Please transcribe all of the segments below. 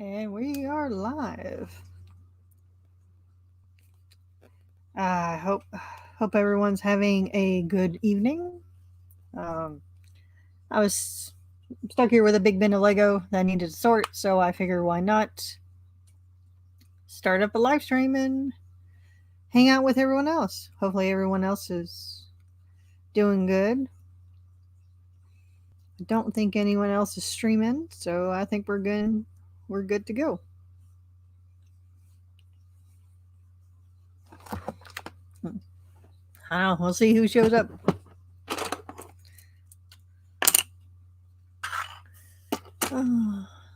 And we are live. I hope everyone's having a good evening. I was stuck here with a big bin of Lego that I needed to sort, so I figured why not start up a live stream and hang out with everyone else. Hopefully everyone else is doing good. I don't think anyone else is streaming, so I think we're good to go. I don't know. We'll see who shows up.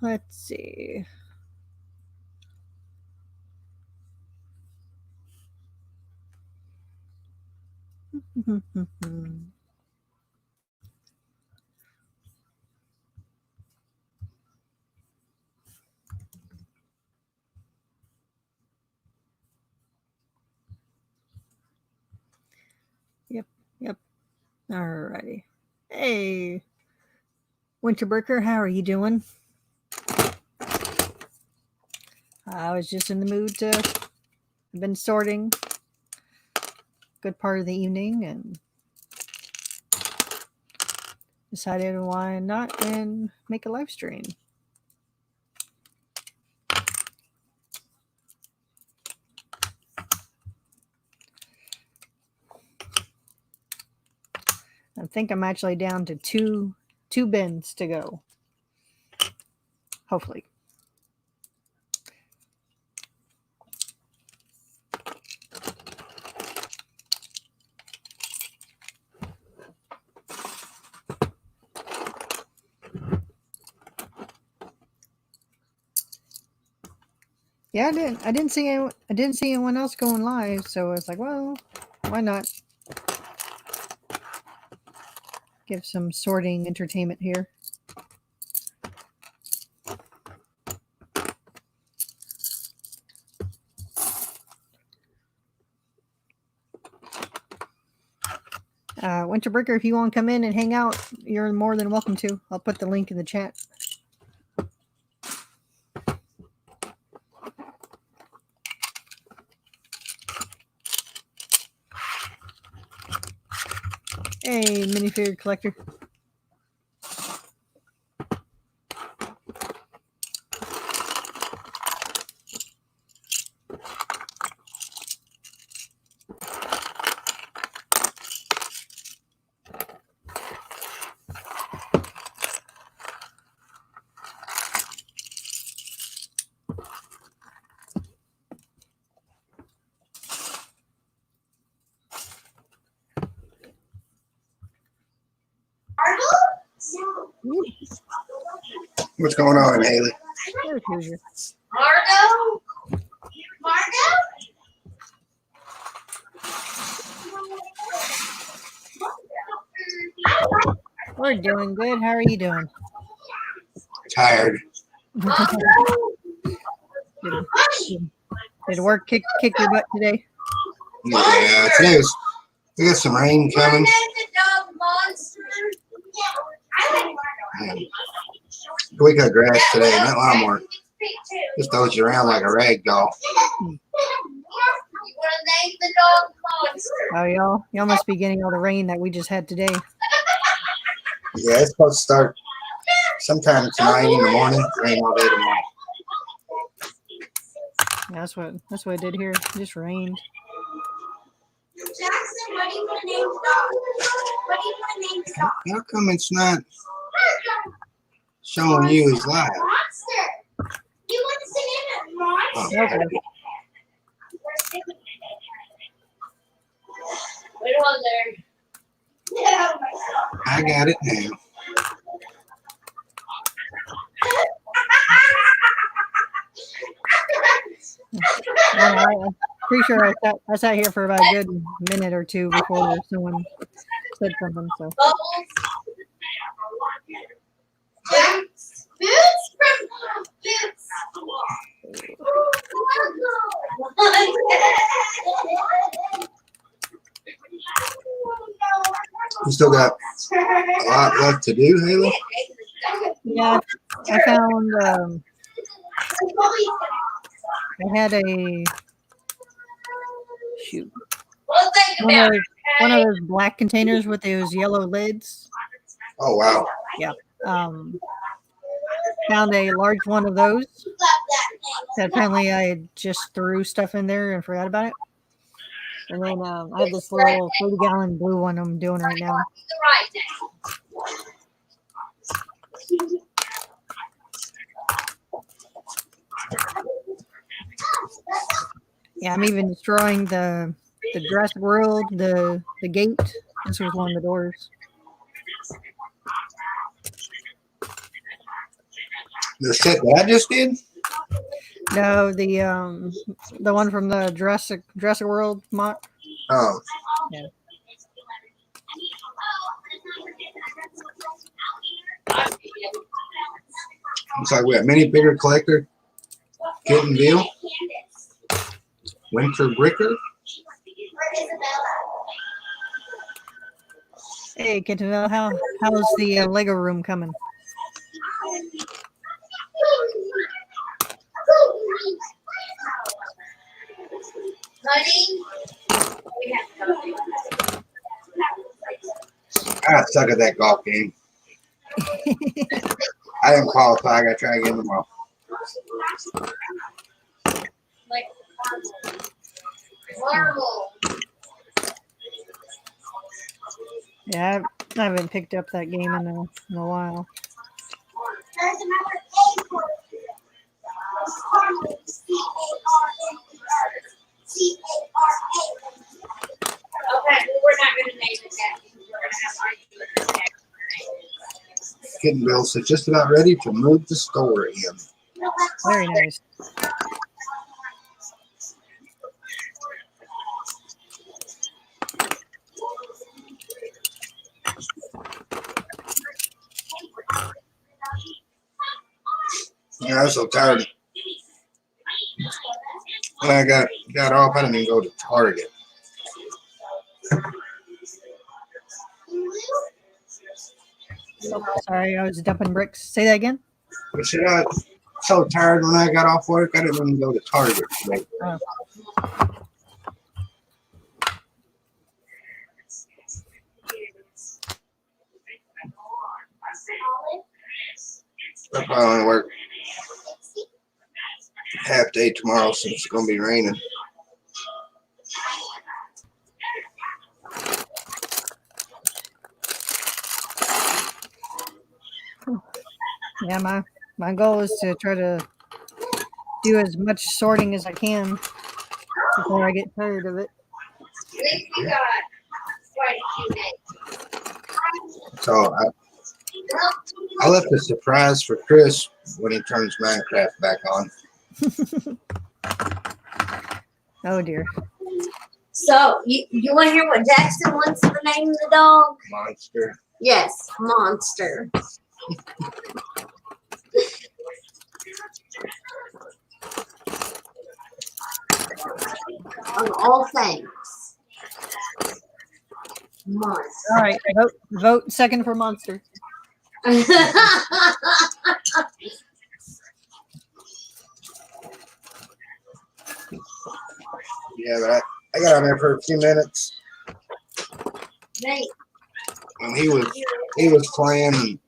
Let's see. Yep. Alrighty. Hey, Winterbreaker, how are you doing? I was just in the mood to. I've been sorting good part of the evening and decided why not and make a live stream. I think I'm actually down to two bins to go. Hopefully. Yeah, I didn't see anyone else going live, so I was like, well, why not? Give some sorting entertainment here. Winterbreaker, if you want to come in and hang out, you're more than welcome to. I'll put the link in the chat. Hey, minifigure collector. What's going on, Haley? Margo? We're doing good. How are you doing? Tired. Did work kick your butt today? Yeah, we got some rain coming. We cut grass today, and that lawnmower just throws you around like a rag doll. Oh, y'all must be getting all the rain that we just had today. Yeah, it's supposed to start sometime tonight in the morning. Rain all day tomorrow. Yeah, that's what I did here. It just rained. Jackson, what do you want to name the dog? What do you want to name the dog? How come it's not showing you as live? Monster. You want to say name it? Monster. Okay. Wait on there. Yeah, myself. I got it now. I'm pretty sure I sat here for about a good minute or two before someone said something. So. Boots from Boots. You still got a lot left to do, Haley? Yeah, I found I had a shoot Well, think one about of it. one of those black containers with those yellow lids. Oh wow. Um, Found a large one of those. That apparently I had just threw stuff in there and forgot about it. And then I have this little 30-gallon blue one I'm doing right now. The right name. Yeah, I'm even destroying the Jurassic World, the gate. This was one of the doors. The set that I just did? No, the one from the Jurassic World mock. Oh. Yeah. Looks like we got mini bigger collector, Kitten Veal, Winter Bricker. Hey, Kentonville, how's the Lego room coming? Honey, we have to go. I suck at that golf game. I didn't qualify. I got to try again tomorrow. Like marble. Yeah, I haven't picked up that game in a while. There's another A for you. C-A-R-A. Okay, we're not going to name it that because we're going to have to argue with Kitten Bill is just about ready to move the store in. Very nice. Yeah, I was so tired. When I got off, I didn't even go to Target. Oh, sorry, I was dumping bricks. Say that again. I said, I was so tired when I got off work, I didn't even go to Target today. Oh. I'll probably only work half day tomorrow since it's going to be raining. Yeah, my goal is to try to do as much sorting as I can before I get tired of it. At least we got quite a few days. So I left a surprise for Chris when he turns Minecraft back on. Oh dear. So, you want to hear what Jackson wants to name the dog? Monster. Yes, Monster. Of all things. Monster. All right, vote second for Monster. Yeah, but I got on there for a few minutes. Nate. And he was playing and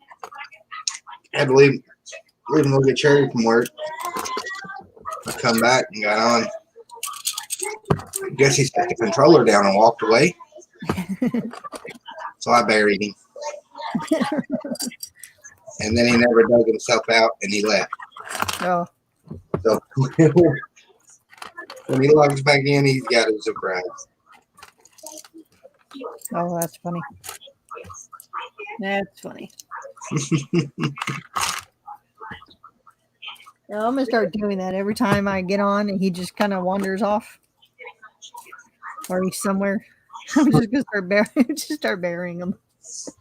had to leave him go get Cherry from work. I come back and got on. I guess he set the controller down and walked away. So I buried him. And then he never dug himself out and he left. Oh, So when he logs back in, he's got a surprise. oh, that's funny. That's funny. Yeah, I'm gonna start doing that every time I get on and he just kind of wanders off, or he's somewhere. I'm just gonna start burying him. So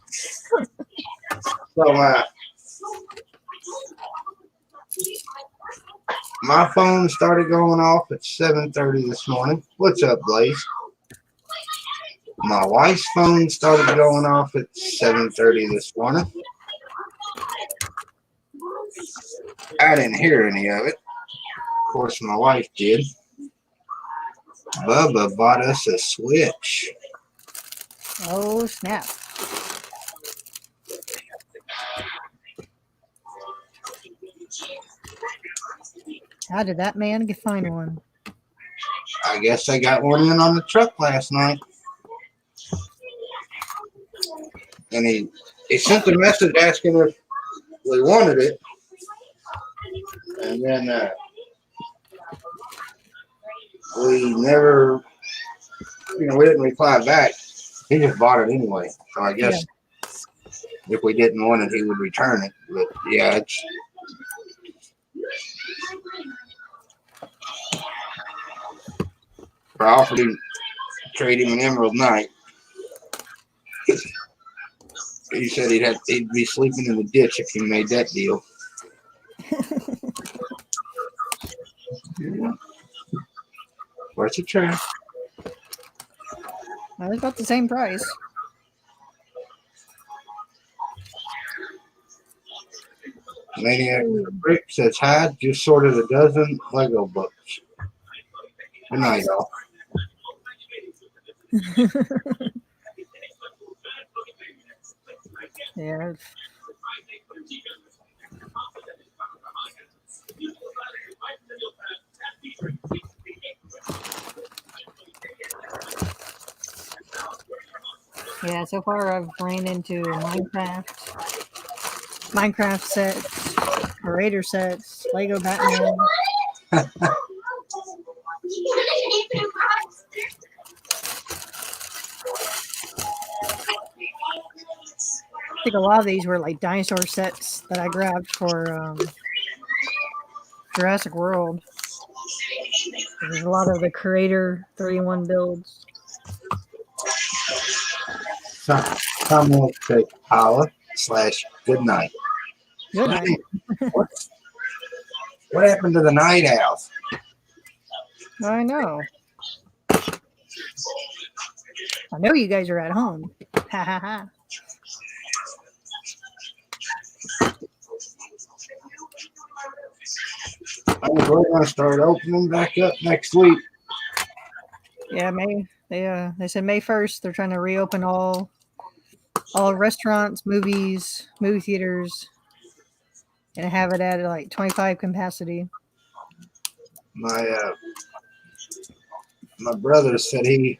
my phone started going off at 7:30 this morning. What's up, Blaze? My wife's phone started going off at 7:30 this morning. I didn't hear any of it. course, my wife did. Bubba bought us a Switch. Oh, snap. How did that man find one? I guess I got one in on the truck last night. And he sent a message asking if we wanted it. And then we never, we didn't reply back. He just bought it anyway. So I guess if we didn't want it, he would return it. But yeah, it's. I offered him trade him an Emerald Knight. He said he'd be sleeping in the ditch if he made that deal. Worth a try. Well, it's about the same price. Maniac Rick says, hi, just sorted a dozen Lego books. Good night, y'all. Yeah. Yeah, so far I've ran into Minecraft sets, Raider sets, Lego Batman. I think a lot of these were like dinosaur sets that I grabbed for Jurassic World. There's a lot of the Creator 31 builds. Come on, say holla / good night. Good night. What happened to the night owl? I know. I know you guys are at home. Ha ha ha. We're going to start opening back up next week. Yeah, they said May 1st. They're trying to reopen all restaurants, movies, movie theaters, and have it at like 25 capacity. My brother said he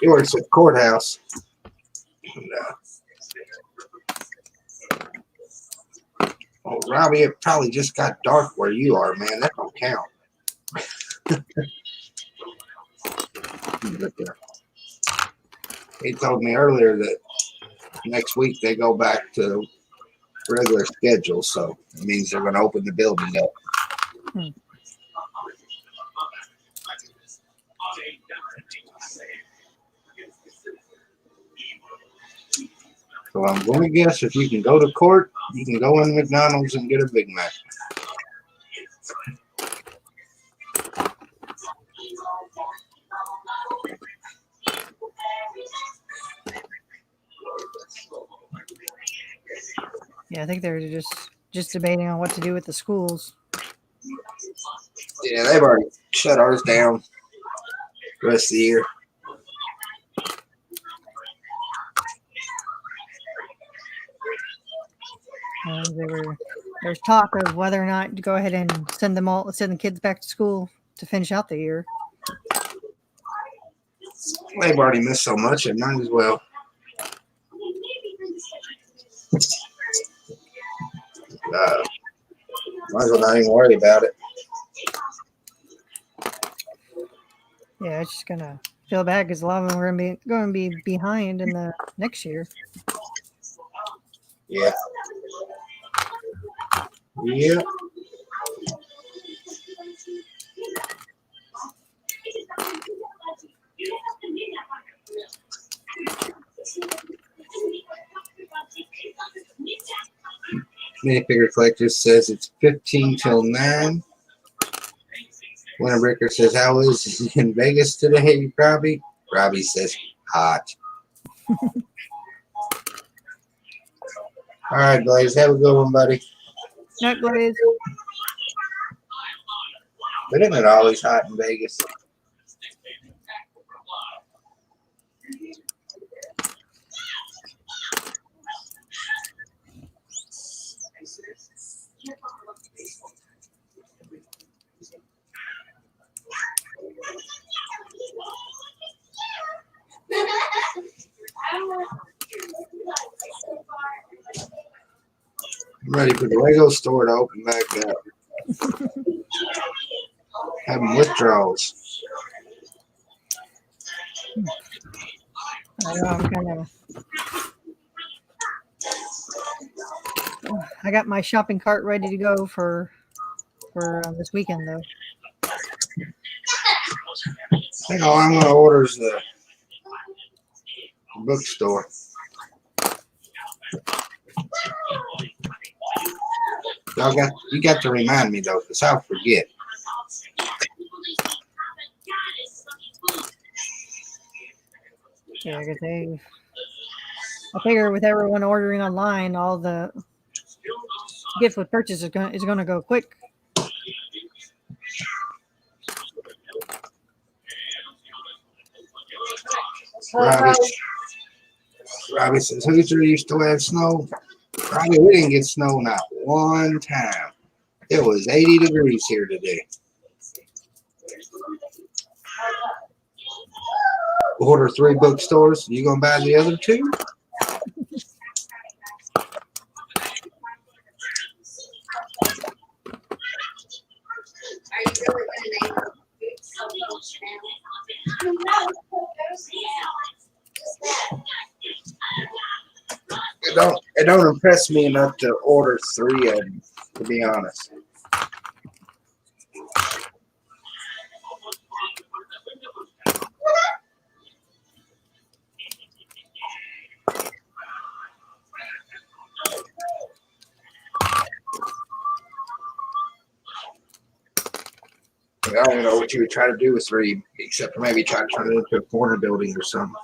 works at the courthouse. And, oh, Robbie, it probably just got dark where you are, man. That don't count. He told me earlier that next week they go back to regular schedule, so it means they're going to open the building up. So I'm going to guess if you can go to court, you can go in McDonald's and get a Big Mac. Yeah, I think they're just debating on what to do with the schools. Yeah, they've already shut ours down the rest of the year. There's talk of whether or not to go ahead and send the kids back to school to finish out the year. They've already missed so much, it might as well. Might as well not even worry about it. Yeah, it's just gonna feel bad because a lot of them are going to be behind in the next year. Yeah. Yeah. Minifigure Collector says it's 15 till 9. Winter Breaker says, how is it in Vegas today, Robbie? Robbie says, hot. All right, Blaze. Have a good one, buddy. Night, Blaze. But isn't it always hot in Vegas? I'm ready for the Lego store to open back up. Having withdrawals. I know I'm kind of. I got my shopping cart ready to go for this weekend though. I think all I'm going to order is the bookstore. You got to remind me though, because I'll forget. Yeah, because I figure with everyone ordering online, all the gift with purchase is going to go quick. Robbie says, Hoosier used to have snow. Robbie, we didn't get snow not one time. It was 80 degrees here today. Order 3 bookstores. You gonna buy the other 2? It don't impress me enough to order 3 of them, to be honest. I don't know what you would try to do with 3, except for maybe try to turn it into a corner building or something.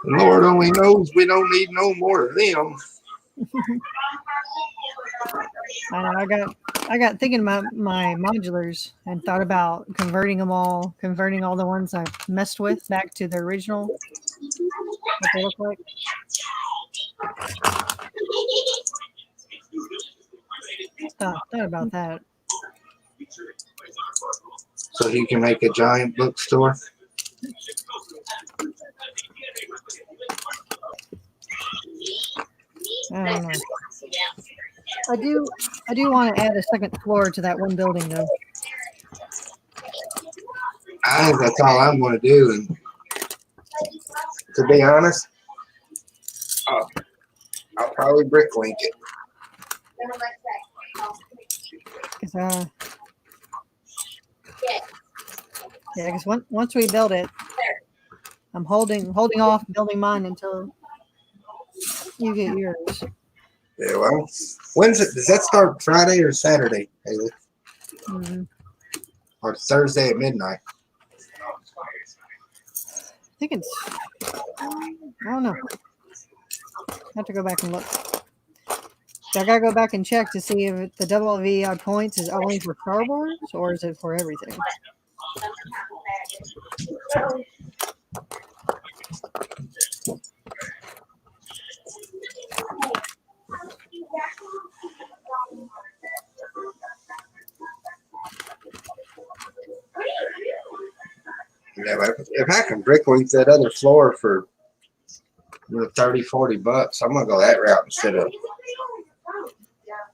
Lord only knows we don't need no more of them. I got thinking about my modulars and thought about converting all the ones I've messed with back to the original, what they look like. Thought about that. So you can make a giant bookstore. I don't know. I do want to add a second floor to that one building though. I think that's all I'm going to do. And to be honest, I'll probably bricklink it. Yeah, because once we build it, I'm holding off building mine until you get yours. Yeah, well, when's it? Does that start Friday or Saturday, Haley? Mm-hmm. Or Thursday at midnight? I think it's. I don't know. I have to go back and look. So I gotta go back and check to see if the double VI points is only for Star Wars or is it for everything. Yeah, but if I can bricklink that other floor for 30, 40 bucks, I'm gonna go that route instead of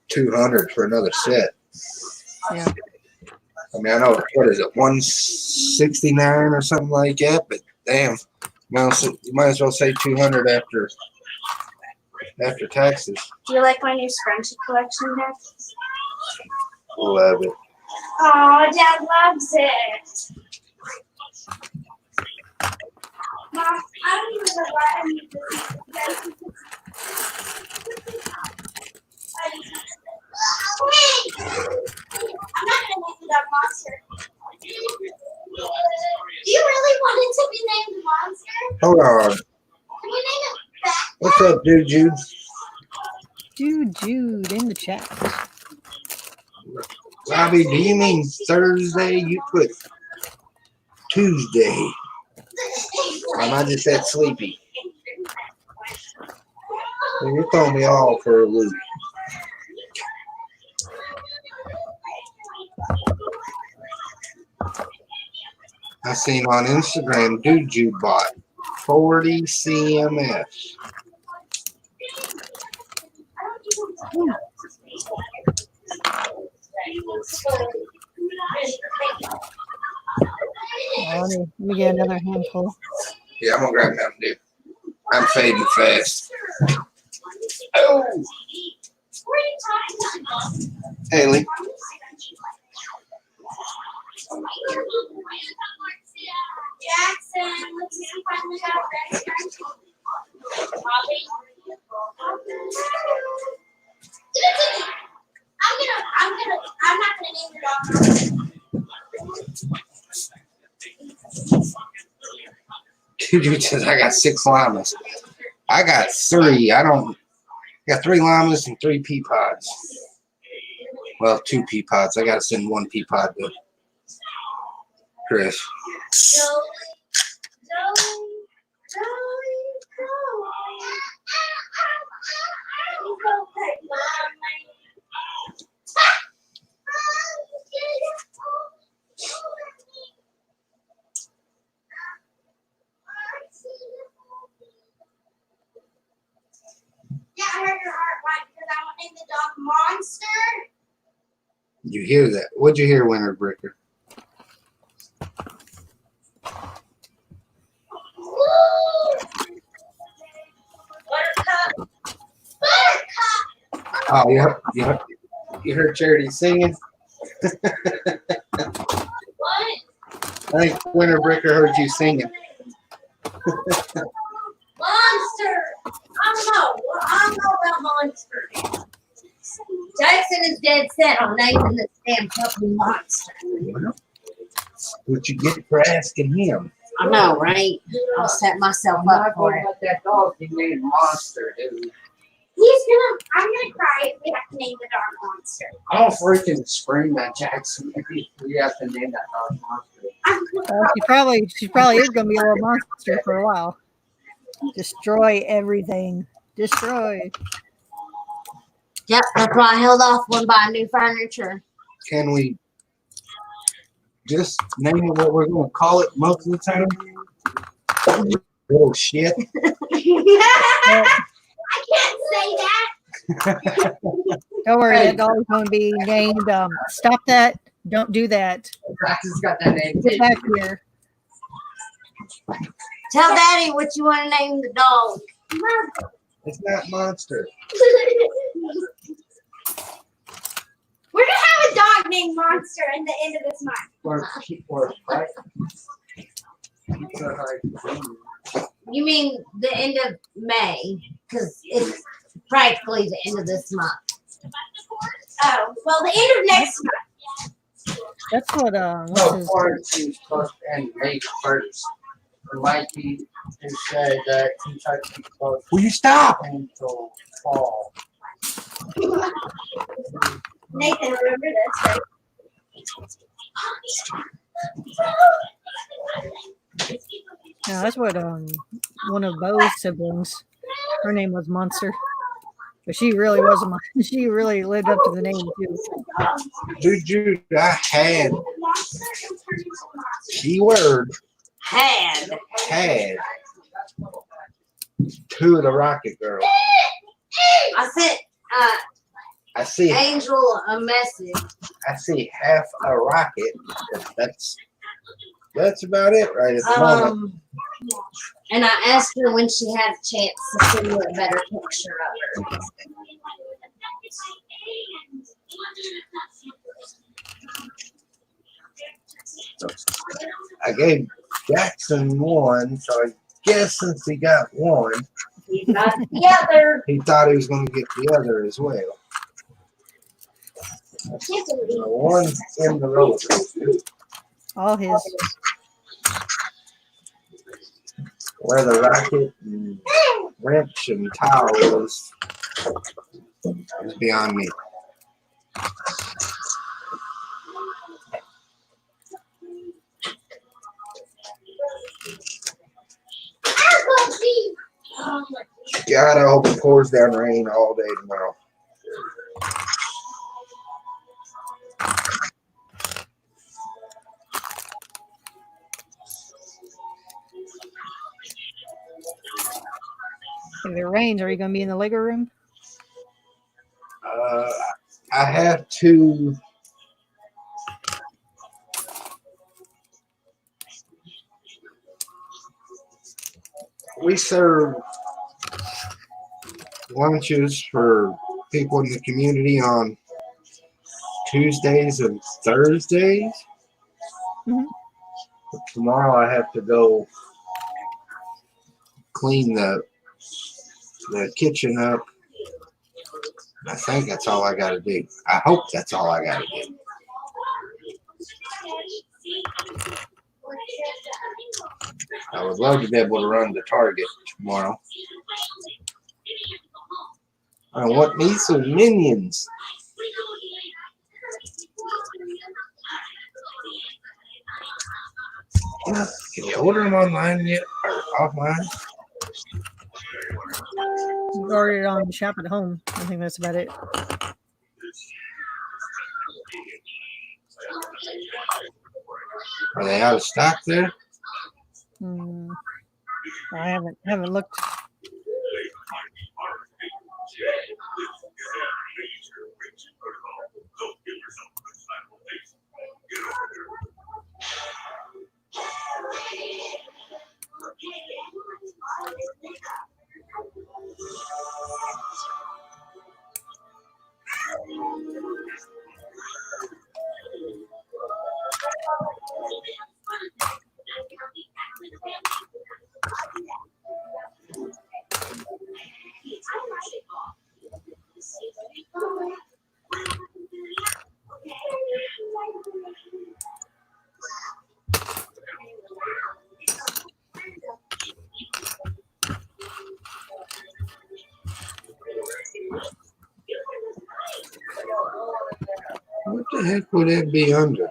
200 for another set. Yeah. I mean, I know, what is it, 169 or something like that, but damn, you might as well say 200 after taxes. Do you like my new scrunchie collection, Dad? Love it. Oh, Dad loves it. Mom, I don't even know why I need this. Wait! I'm not going to name it a monster. Do you really want it to be named Monster? Hold on. Can we name it back? What's up, dude, Jude? Jude in the chat. Robbie, do you mean Thursday? You put Tuesday. Or am I just that sleepy? Well, you're throwing me all for a loop. I seen on Instagram, dude, you bought 40 CMS. Let me get another handful. Yeah, I'm gonna grab Mountain Dew. I'm fading fast. Oh, Haley. Jackson, let's see if I finally got a Robbie. I'm not gonna name your dog. Dude says I got 6 llamas. I got 3. I got 3 llamas and 3 pea pods. Well, 2 pea pods. I gotta send 1 pea pod to Chris. Yeah, I heard your heart right because I want to name the dog Monster. You hear that? What'd you hear, Winter Bricker? Buttercup. Buttercup. Oh, you heard Charity singing? What? I think Winter Bricker heard you singing. Monster. I don't know about Monster. Jackson is dead set on naming this damn puppy Monster. What you get for asking him? I know, right? I'll set myself up for it. Let that dog be named Monster, dude. I'm gonna cry if we have to name the dog Monster. I'll freaking scream at Jackson if we have to name that dog Monster. She probably is gonna be a little monster for a while. Destroy everything. Destroy. Yep, that's why I held off on buying new furniture. Can we just name it what we're going to call it most of the time? Little shit. I can't say that. Don't worry, that dog's going to be named. Stop that! Don't do that. Jackson's got that name. Get back here. Tell Daddy what you want to name the dog. It's not Monster. We're gonna have a dog named Monster in the end of this month. Right? You mean the end of May? Because it's practically the end of this month. Oh, well, the end of next month. That's what No, quarantine's close to end May 1st. Mikey who said that Kentucky closed. Will you stop? Until fall. Nathan, remember this, right? Yeah, that's what one of Bo's siblings. Her name was Monster, but she really was a monster. She really lived up to the name too. Dude, I had keyword Had. 2 of the Rocket Girls. I sent I see Angel a message. I see half a rocket. That's about it right at the moment. And I asked her when she had a chance to send me a better picture of her. I gave Jackson 1, so I guess since he got 1, He got the other. he thought he was going to get the other as well. So 1's in the roller coaster. All his. Where the rocket and wrench and towel is beyond me. God, I hope it pours down rain all day tomorrow. If it rains, are you going to be in the Lego room? I have to. We serve lunches for people in the community on Tuesdays and Thursdays. Mm-hmm. Tomorrow I have to go clean the kitchen up. I think that's all I got to do. I hope that's all I got to do. I would love to be able to run to Target tomorrow. I want me some Minions. Can you order them online yet? Or offline? You ordered it on Shop at Home. I think that's about it. Are they out of stock there? I haven't looked. What the heck would that be under?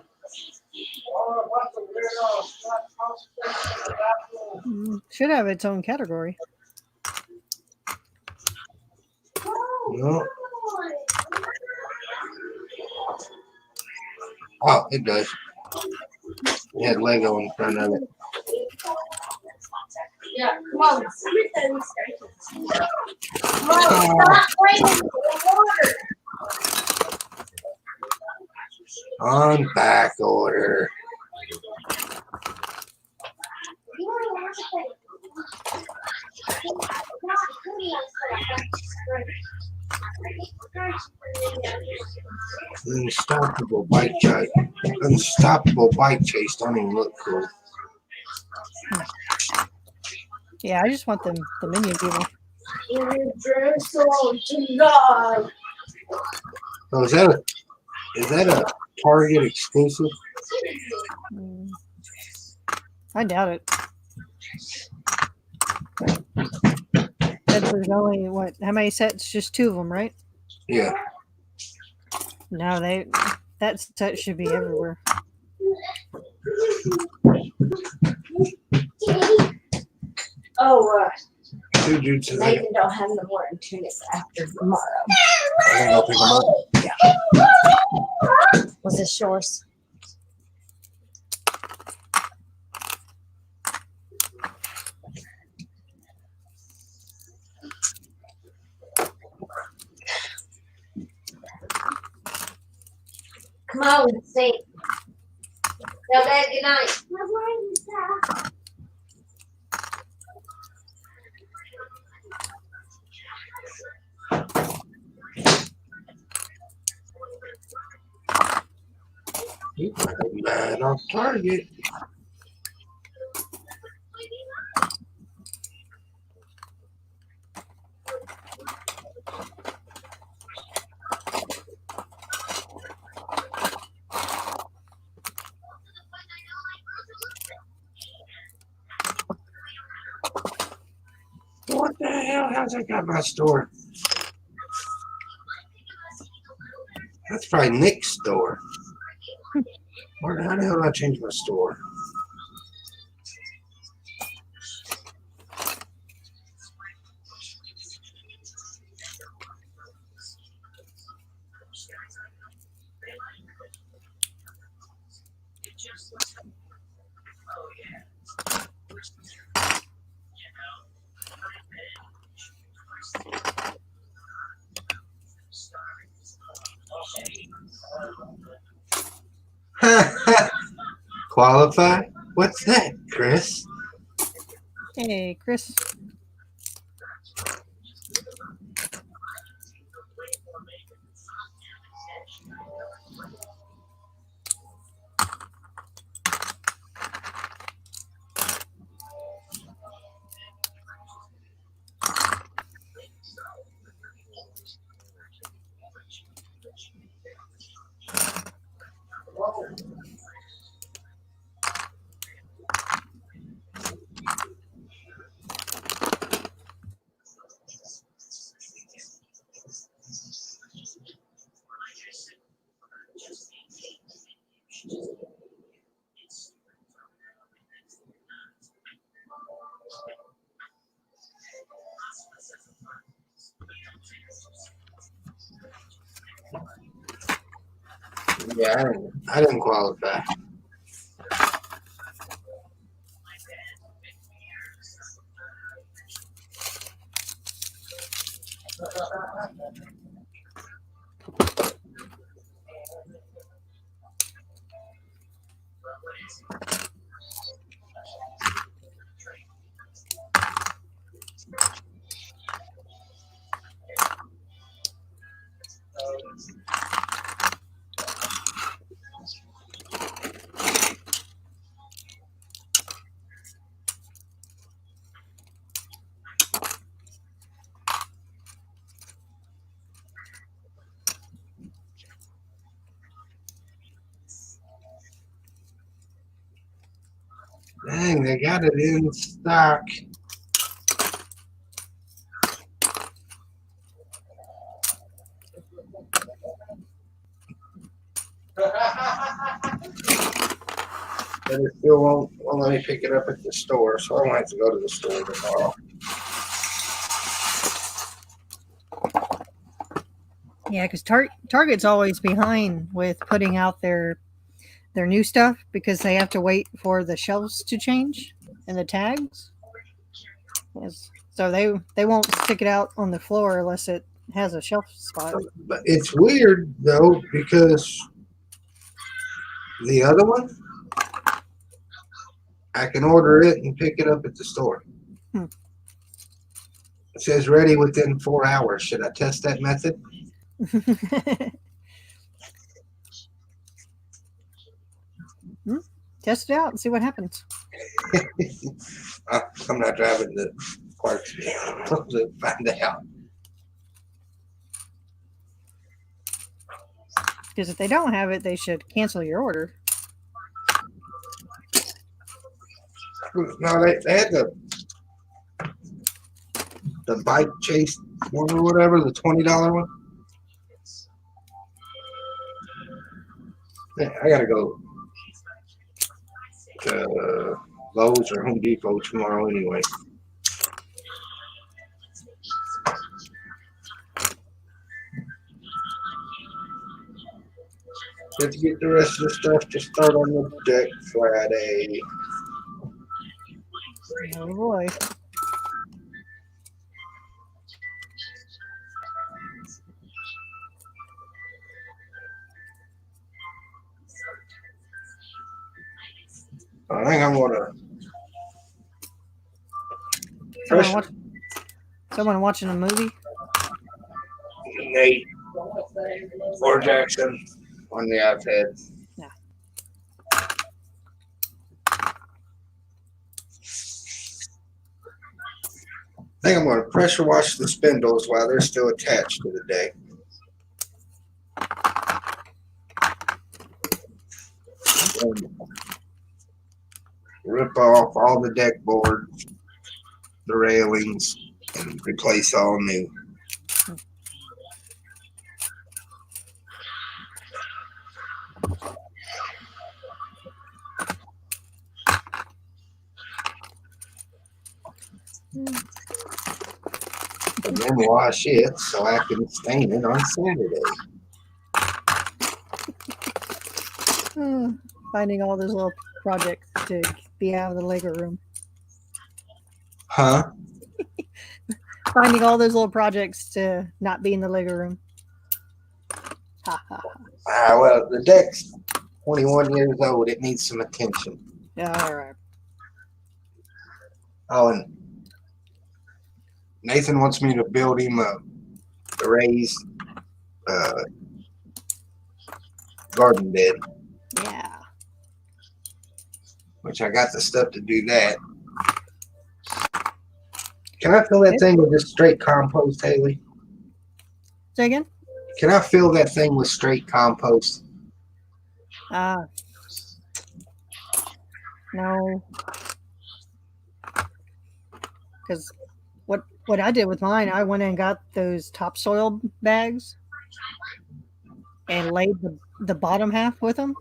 Should have its own category. No. Oh, it does. It had Lego in front of it. Yeah, come on. Come on, stop bringing the water. On back order. Unstoppable bike chase. Unstoppable bike chase. Don't even look cool. Yeah, I just want the minion people. So is that a Target exclusive? I doubt it. There's only how many sets? Just 2 of them, right? Yeah. No, that set should be everywhere. Oh, Two dudes in Nathan don't have no more until after tomorrow. I'm gonna go pick them up. Was this yours? Come on, sing. Tell Dad good night. You got a mad off Target. What the hell? How's that got my store? That's probably Nick's store. How the hell did I change my store? Qualify? What's that, Chris? Hey, Chris. Yeah, I didn't qualify. Dang, they got it in stock. But it still won't let me pick it up at the store, so I might have to go to the store tomorrow. Yeah, because Target's always behind with putting out their new stuff because they have to wait for the shelves to change and the tags. Yes. So they won't stick it out on the floor unless it has a shelf spot. But it's weird though because the other one, I can order it and pick it up at the store. Hmm. It says ready within 4 hours. Should I test that method? Test it out and see what happens. I'm not driving the parks to find out. Because if they don't have it, they should cancel your order. No, they had the bike chase one or whatever, the $20 one. Yeah, I gotta go to Lowe's or Home Depot tomorrow anyway. Have to get the rest of the stuff to start on the deck Friday. Oh boy. I think I'm gonna. Someone watching a movie? Nate or Jackson on the iPad. Yeah. I think I'm going to pressure wash the spindles while they're still attached to the deck. And rip off all the deck boards, the railings, and replace all new. And then wash it so I can stain it on Saturday. Finding all those little projects to be out of the Lego room. Huh? finding all those little projects to not be in the Lego room. Ha ha ha. Well, the deck's 21 years old. It needs some attention. Yeah, all right. Oh, and Nathan wants me to build him a raised garden bed, Yeah. which I got the stuff to do that. Can I fill that thing with just straight compost, Haley? Say again? Can I fill that thing with straight compost? No. Because what I did with mine, I went and got those topsoil bags and laid the bottom half with them.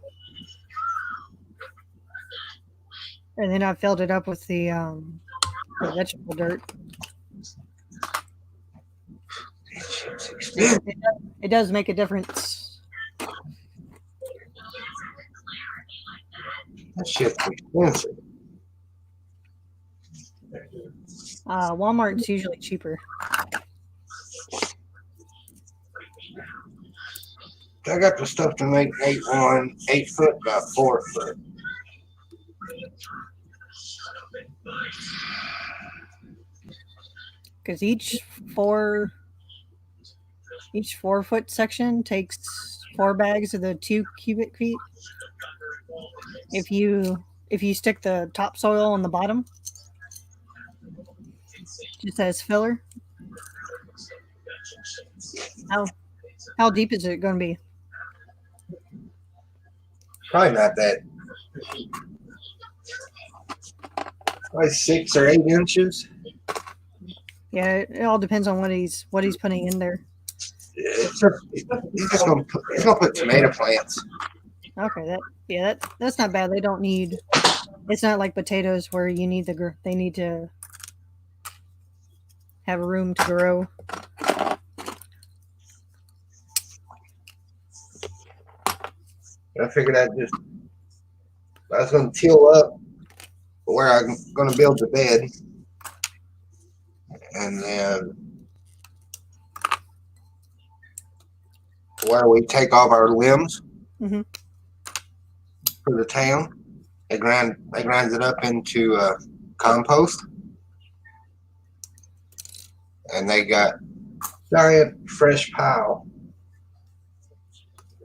And then I filled it up with the vegetable dirt. It does make a difference. That shit's expensive. Walmart's usually cheaper. I got the stuff to make 8 foot by 4 foot. Because each 4-foot section takes 4 bags of the 2 cubic feet. If you stick the topsoil on the bottom, just as filler. How deep is it going to be? Probably not that. Probably 6 or 8 inches. Yeah, it all depends on what he's putting in there. He's gonna put tomato plants. Okay, that's not bad. They don't need. It's not like potatoes where you need they need to have room to grow. I figured I was gonna till up where I'm gonna build the bed, and then where we take off our limbs Mhm. for the town. They grinds it up into compost, and they got giant fresh pile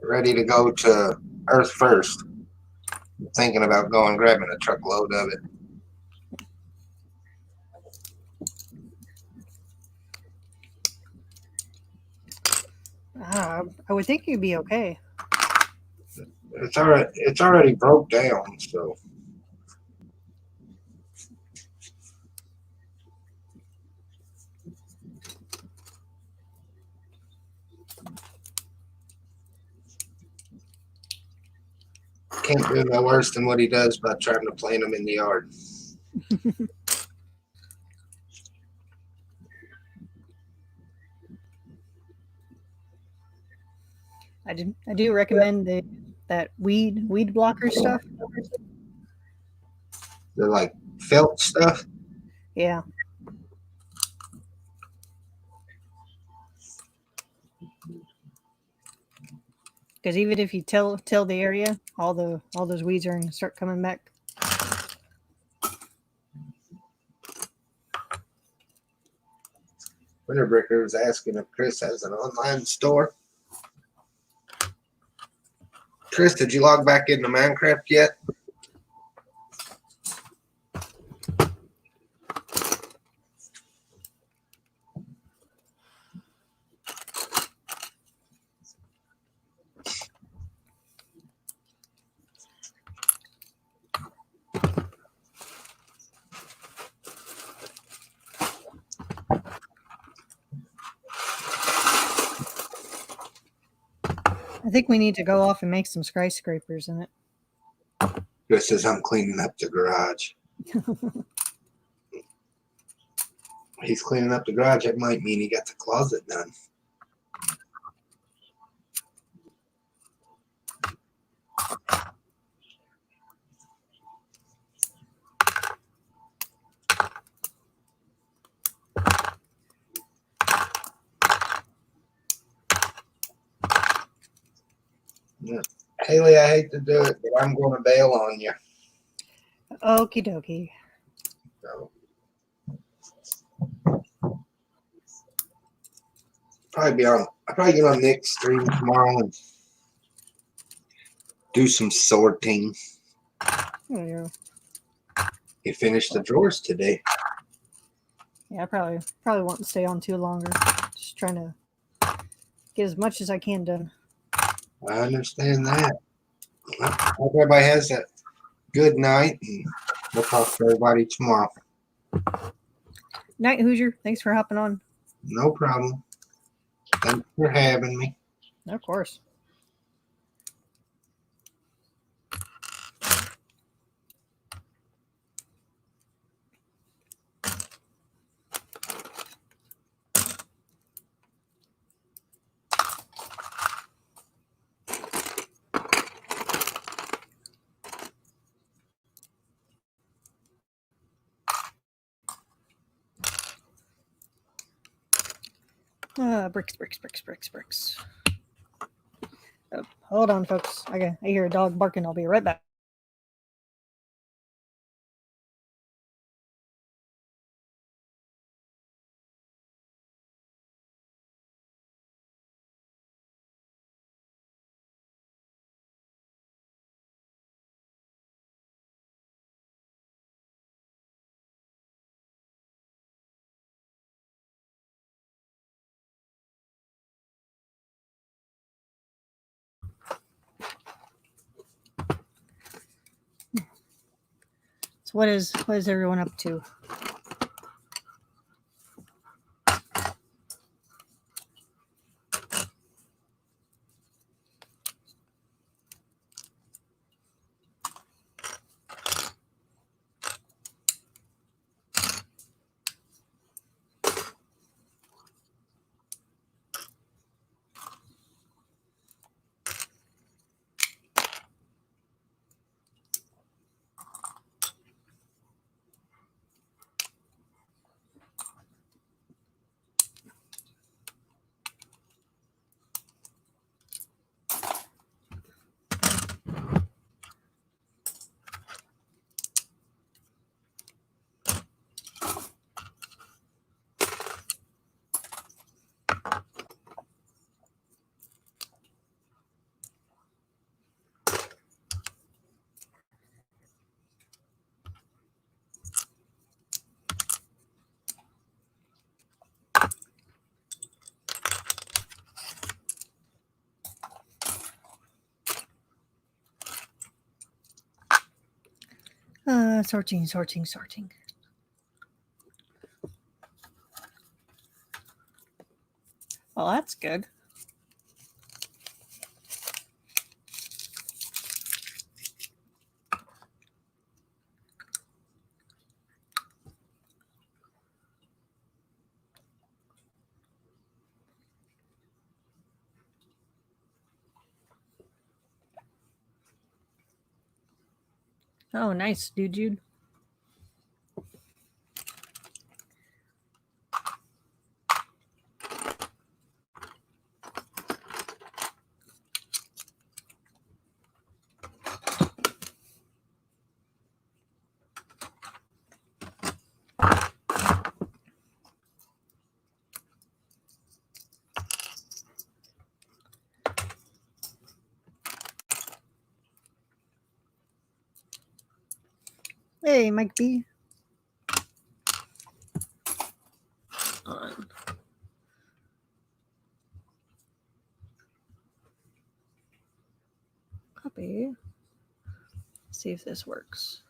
ready to go to Earth First. I'm thinking about going grabbing a truckload of it. I would think you'd be okay. It's already broke down, so. Can't do no worse than what he does by trying to plant them in the yard. I do recommend that weed blocker stuff. The like felt stuff. Yeah. Because even if you till the area, all those weeds are going to start coming back. Winterbricker was asking if Chris has an online store. Chris, did you log back into Minecraft yet? I think we need to go off and make some skyscrapers in it. Chris says I'm cleaning up the garage. He's cleaning up the garage. That might mean he got the closet done. Haley, I hate to do it, but I'm going to bail on you. Okie dokie. So, I'll probably get on Nick's stream tomorrow and do some sorting. Oh, yeah. You finished the drawers today. Yeah, I probably won't stay on too longer. Just trying to get as much as I can done. I understand that. I hope everybody has a good night, and we'll talk to everybody tomorrow. Night, Hoosier. Thanks for hopping on. No problem. Thanks for having me. Of course. Bricks. Oh, hold on, folks. I hear a dog barking. I'll be right back. So what is everyone up to? Sorting. Well, that's good. Oh, nice, dude. Hey, Mike B. On. Copy. See if this works.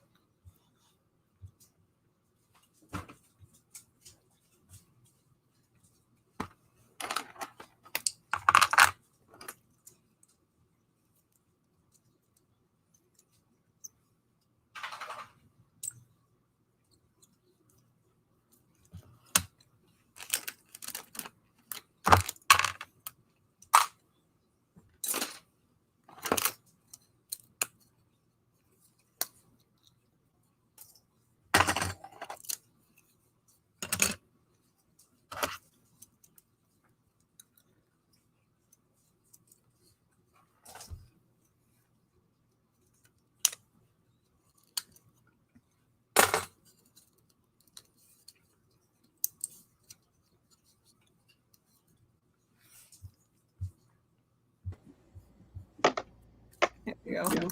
go.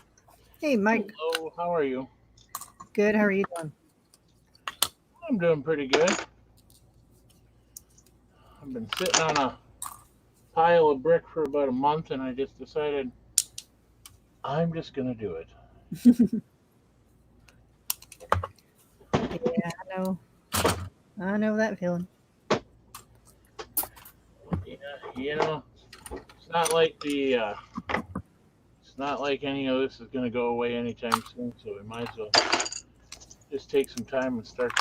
Hey, Mike. Hello, how are you? Good. How are you doing? I'm doing pretty good. I've been sitting on a pile of brick for about a month, and I just decided I'm just gonna do it. Yeah, I know. I know that feeling. Yeah, it's not like it's not like any of this is gonna go away anytime soon. So we might as well just take some time and start.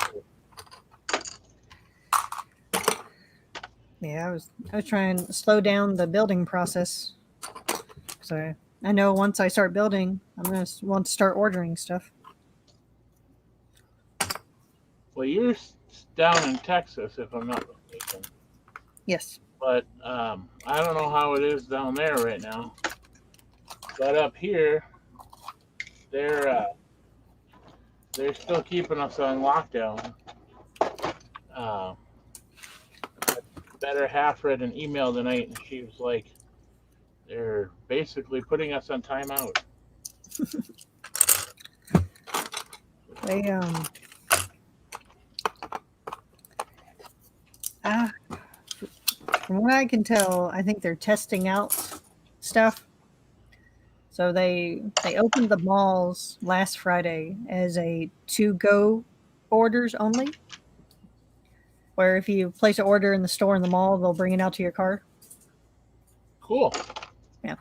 Yeah, I was trying to slow down the building process. So I know once I start building, I'm gonna want to start ordering stuff. Well, you're down in Texas, if I'm not mistaken. Yes. But I don't know how it is down there right now. But up here, they're uh, they're still keeping us on lockdown. Uh, better half read an email tonight, and she was like, "They're basically putting us on timeout." They ah, from what I can tell, I think they're testing out stuff. So they opened the malls last Friday as a to go orders only, where if you place an order in the store in the mall, they'll bring it out to your car. Cool. Yeah.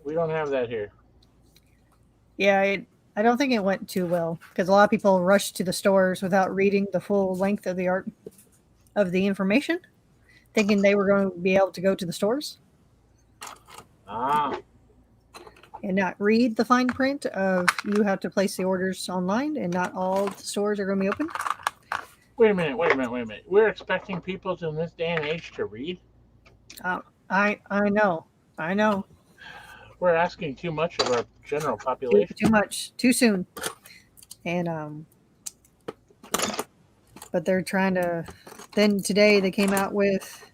We don't have that here. Yeah, I don't think it went too well because a lot of people rushed to the stores without reading the full length of the art of the information, thinking they were going to be able to go to the stores Ah, and not read the fine print of you have to place the orders online and not all the stores are going to be open. wait a minute. We're expecting people in this day and age to read. I know, I know, We're asking too much of our general population. too much, too soon, and but they're trying to. Then today they came out with.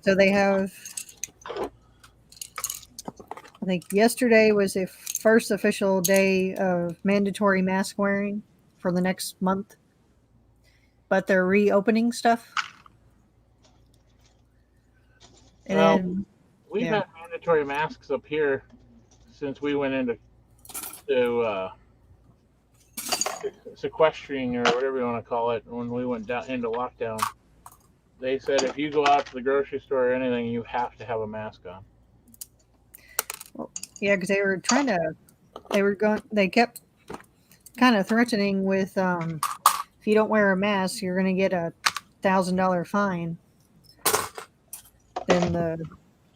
So they have. I think yesterday was the first official day of mandatory mask wearing for the next month, but they're reopening stuff. And Well, then, we've yeah, had mandatory masks up here since we went into sequestering or whatever you want to call it when we went down into lockdown. They said if you go out to the grocery store or anything, you have to have a mask on. well, yeah, because they were trying to, they kept kind of threatening with, if you don't wear a mask, you're going to get a $1,000 fine. Then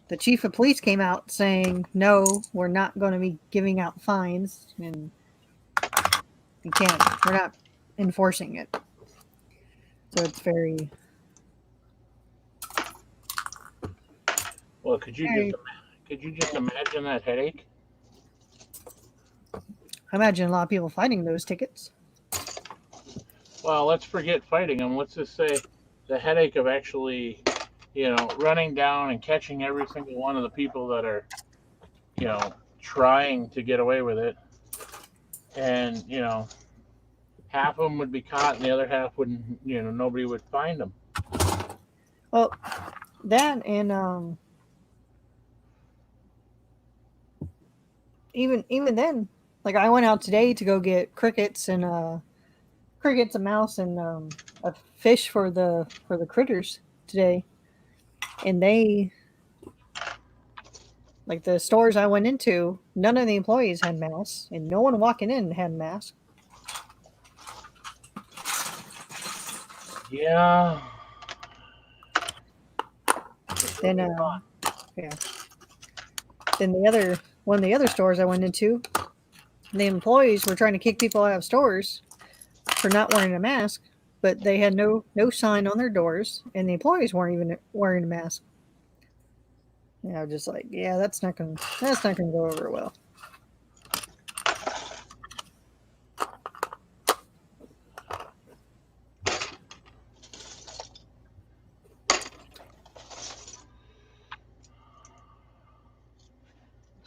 the chief of police came out saying, no, we're not going to be giving out fines, and you can't. We're not enforcing it. So it's very. Well, could you just imagine that headache? I imagine a lot of people fighting those tickets. Well, let's forget fighting them. Let's just say the headache of actually, running down and catching every single one of the people that are, trying to get away with it, and half of them would be caught, and the other half wouldn't. Nobody would find them. Well, that and even then, like I went out today to go get crickets, a mouse, and a fish for the critters today, and they. Like the stores I went into, none of the employees had masks, and no one walking in had masks. Yeah. Then, yeah. Then one of the other stores I went into, the employees were trying to kick people out of stores for not wearing a mask, but they had no sign on their doors, and the employees weren't even wearing a mask. And I was just like, yeah, that's not gonna go over well.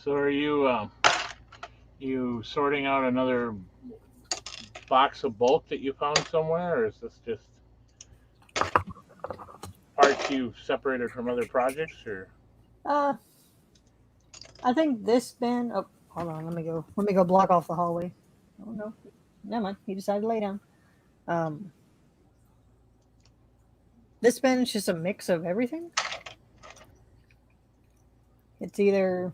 So are you sorting out another box of bulk that you found somewhere, or is this just parts you separated from other projects, or? Uh, I think this bin. Oh, hold on. Let me go. Let me go block off the hallway. Oh no, never mind. He decided to lay down. Um, this bin is just a mix of everything. It's either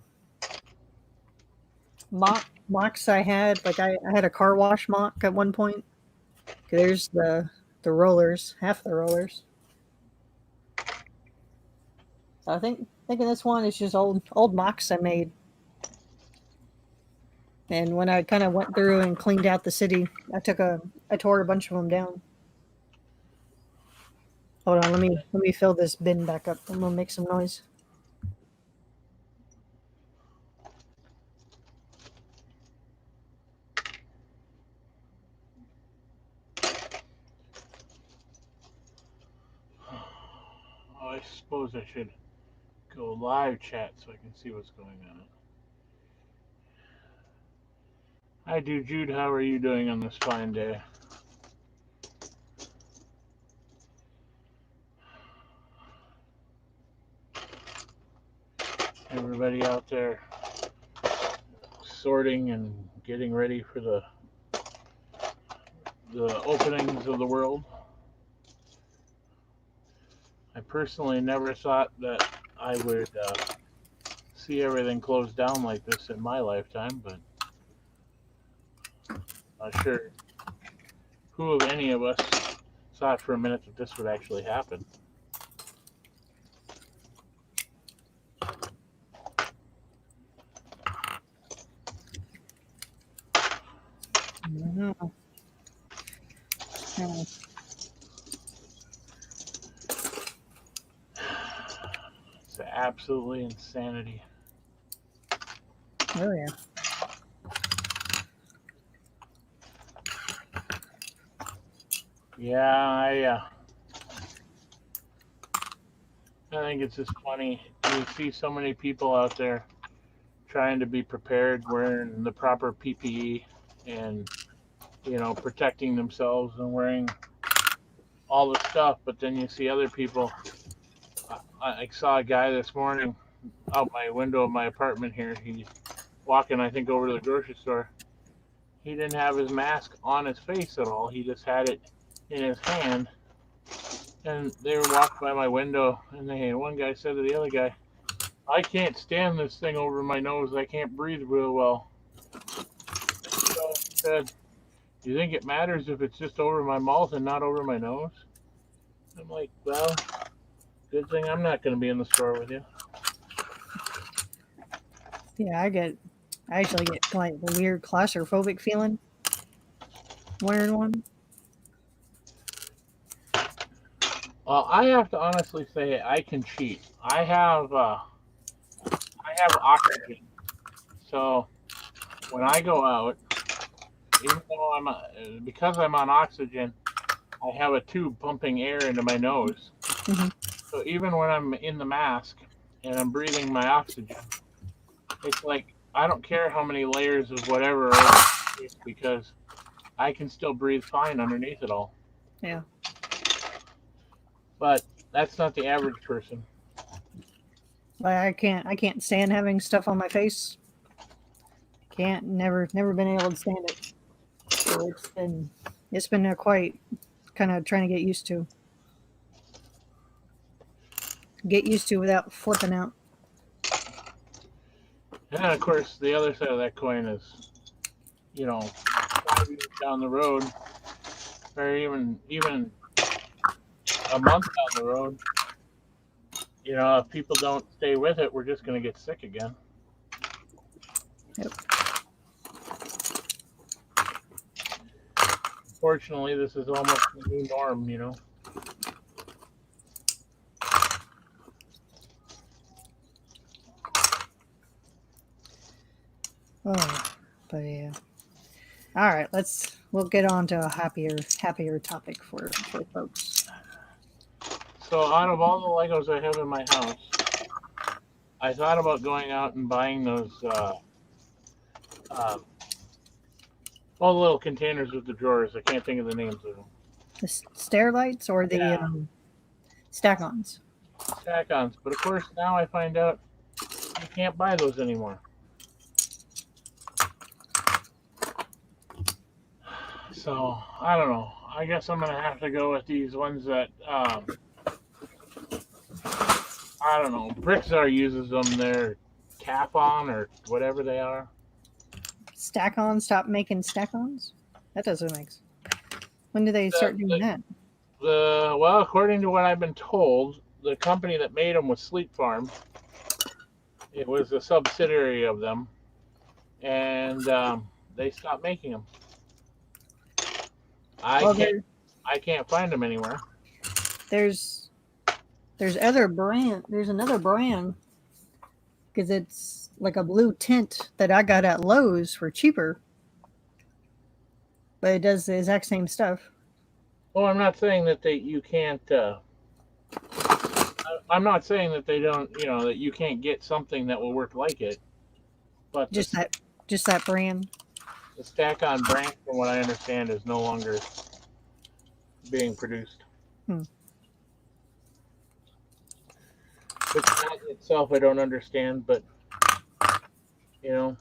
mocks I had. Like I had a car wash mock at one point. There's the rollers, half the rollers. So I thinking this one is just old mocks I made. And when I kind of went through and cleaned out the city, I tore a bunch of them down. Hold on, let me fill this bin back up. I'm gonna make some noise. Oh, I suppose I should go live chat so I can see what's going on. Hi, Jude. How are you doing on this fine day? Everybody out there sorting and getting ready for the openings of the world. I personally never thought that I would see everything closed down like this in my lifetime, but not sure who of any of us thought for a minute that this would actually happen. Mm-hmm. It's absolutely insanity. Oh yeah. Yeah, I think it's just funny. You see so many people out there trying to be prepared, wearing the proper PPE, and protecting themselves and wearing all the stuff. But then you see other people. I saw a guy this morning out my window of my apartment here. He's walking, I think, over to the grocery store. He didn't have his mask on his face at all. He just had it in his hand. And they were walking by my window, and one guy said to the other guy, "I can't stand this thing over my nose. I can't breathe real well." So he said, "Do you think it matters if it's just over my mouth and not over my nose?" I'm like, "Well, good thing I'm not going to be in the store with you." Yeah, I actually get like a weird claustrophobic feeling wearing one. Well, I have to honestly say I can cheat. I have oxygen, so when I go out, even though because I'm on oxygen, I have a tube pumping air into my nose. Mm-hmm. So even when I'm in the mask and I'm breathing my oxygen, it's like I don't care how many layers of whatever are over my face because I can still breathe fine underneath it all. Yeah. But that's not the average person. Like I can't stand having stuff on my face. Can't never been able to stand it. So it's been quite kind of trying to get used to. Get used to without flipping out. And then, of course, the other side of that coin is, 5 years down the road, or even a month down the road, if people don't stay with it, we're just going to get sick again. Yep. Fortunately, this is almost the new norm, Oh, but yeah. All right, we'll get on to a happier topic for folks. So out of all the Legos I have in my house, I thought about going out and buying those um, all the little containers with the drawers. I can't think of the names of them. The stair lights or the Yeah, stack-ons. stack-ons. But of course, now I find out you can't buy those anymore. So I don't know. I guess I'm gonna have to go with these ones that I don't know. Brickstar uses them. They're Cap-on or whatever they are. Stack-ons stop making stack-ons? That doesn't make sense. When did they start doing that? Well, according to what I've been told, the company that made them was Sleep Farm. It was a subsidiary of them, and they stopped making them. Well, I can't find them anywhere. there's other brand. There's another brand because it's like a blue tint that I got at Lowe's for cheaper, but it does the exact same stuff. Well, I'm not saying that you can't. I'm not saying that they don't. You know that you can't get something that will work like it. But Just that brand. the stack-on brand, from what I understand, is no longer being produced. Hmm. Which that in itself I don't understand, but you know.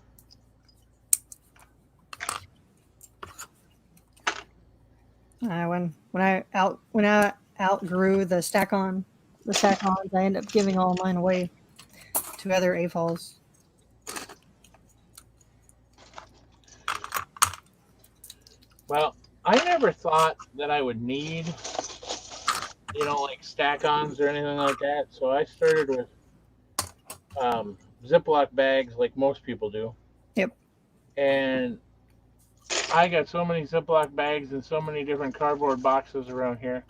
When I outgrew the stack-ons, I ended up giving all mine away to other AFOLs. Well, I never thought that I would need, like stack-ons or anything like that. So I started with Ziploc bags, like most people do. Yep. And I got so many Ziploc bags and so many different cardboard boxes around here.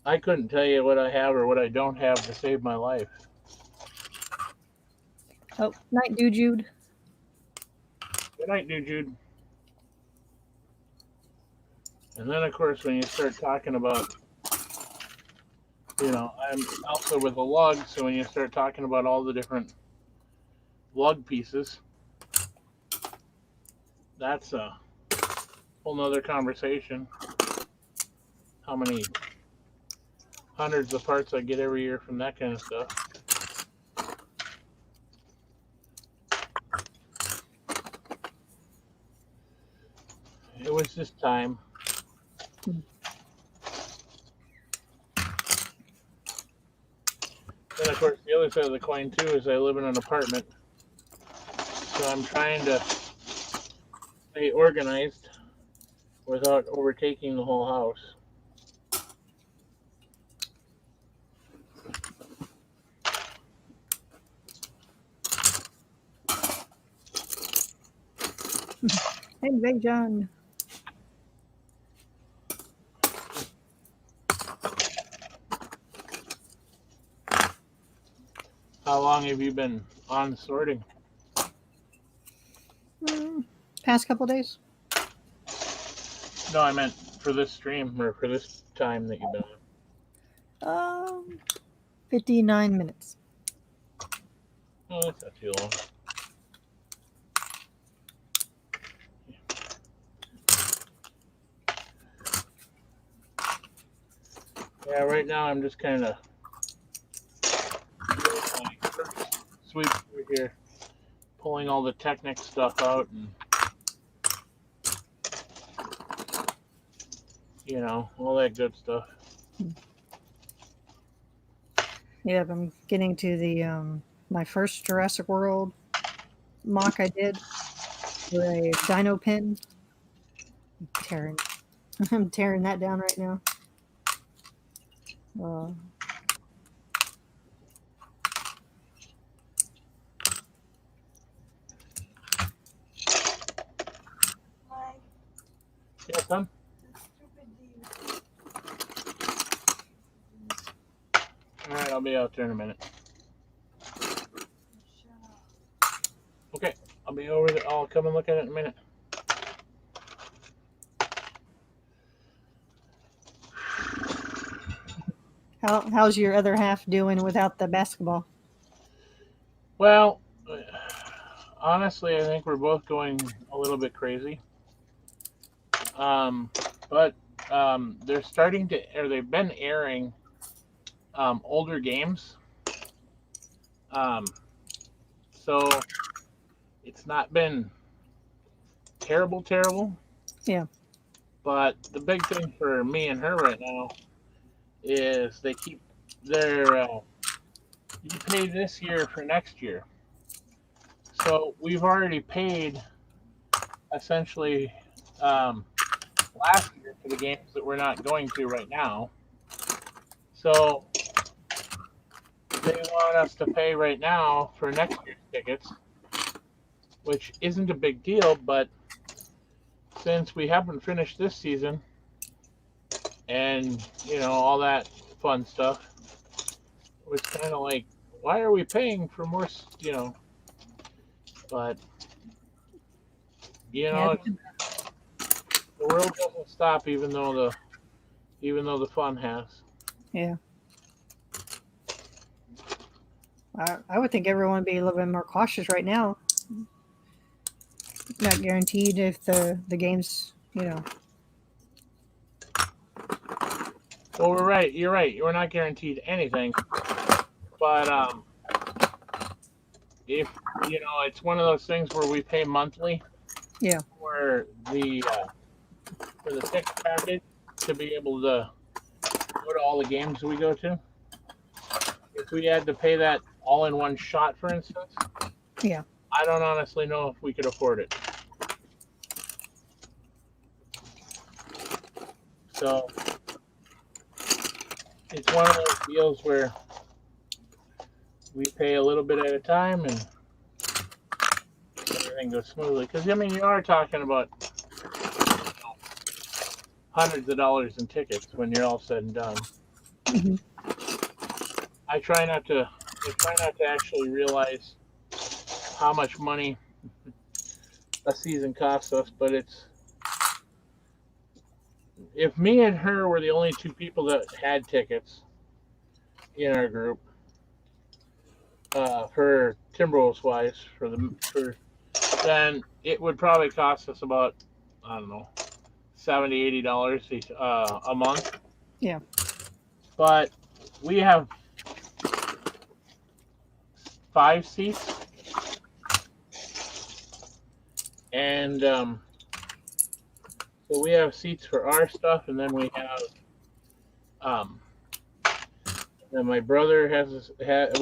I couldn't tell you what I have or what I don't have to save my life. Oh, night, dude, Jude. Good night, dude, Jude. And then, of course, when you start talking about, I'm also with a lug, so when you start talking about all the different lug pieces, that's a whole nother conversation. How many hundreds of parts I get every year from that kind of stuff. It was just time. Then, of course, the other side of the coin, too, is I live in an apartment. So I'm trying to stay organized without overtaking the whole house. Hey, Big John. How long have you been on sorting? Past couple days. No, I meant for this stream or for this time that you've been on. 59 minutes. Oh, that's not too long. Yeah, right now I'm just kind of sweep through here, pulling all the Technic stuff out and, all that good stuff. Yep, I'm getting to the my first Jurassic World mock I did with a dino pin. I'm tearing that down right now. Yeah, son? Alright, I'll be out there in a minute. Okay, I'll be over there. I'll come and look at it in a minute. How's your other half doing without the basketball? Well, honestly, I think we're both going a little bit crazy. But they're starting to, or they've been airing older games. Um, so it's not been terrible, terrible. Yeah. But the big thing for me and her right now is they keep their you pay this year for next year. So we've already paid essentially um, last year for the games that we're not going to right now. So they want us to pay right now for next year's tickets, which isn't a big deal, but since we haven't finished this season and all that fun stuff, it was kind of like, why are we paying for more? But Yeah. the world doesn't stop, even though the fun has. Yeah. I would think everyone would be a little bit more cautious right now. Not guaranteed if the game's, Well, we're right. You're right. We're not guaranteed anything, but if it's one of those things where we pay monthly Yeah. for the ticket package to be able to go to all the games we go to. If we had to pay that all in one shot, for instance, Yeah. I don't honestly know if we could afford it. So it's one of those deals where we pay a little bit at a time and everything goes smoothly. Because you are talking about hundreds of dollars in tickets when you're all said and done. Hmm. I try not to. I try not to actually realize how much money a season costs us, but it's if me and her were the only two people that had tickets in our group, for Timberwolves wise, for then it would probably cost us about, I don't know, $70-$80 a month. Yeah. But we have 5 seats, and so we have seats for our stuff, and then we have um, and my brother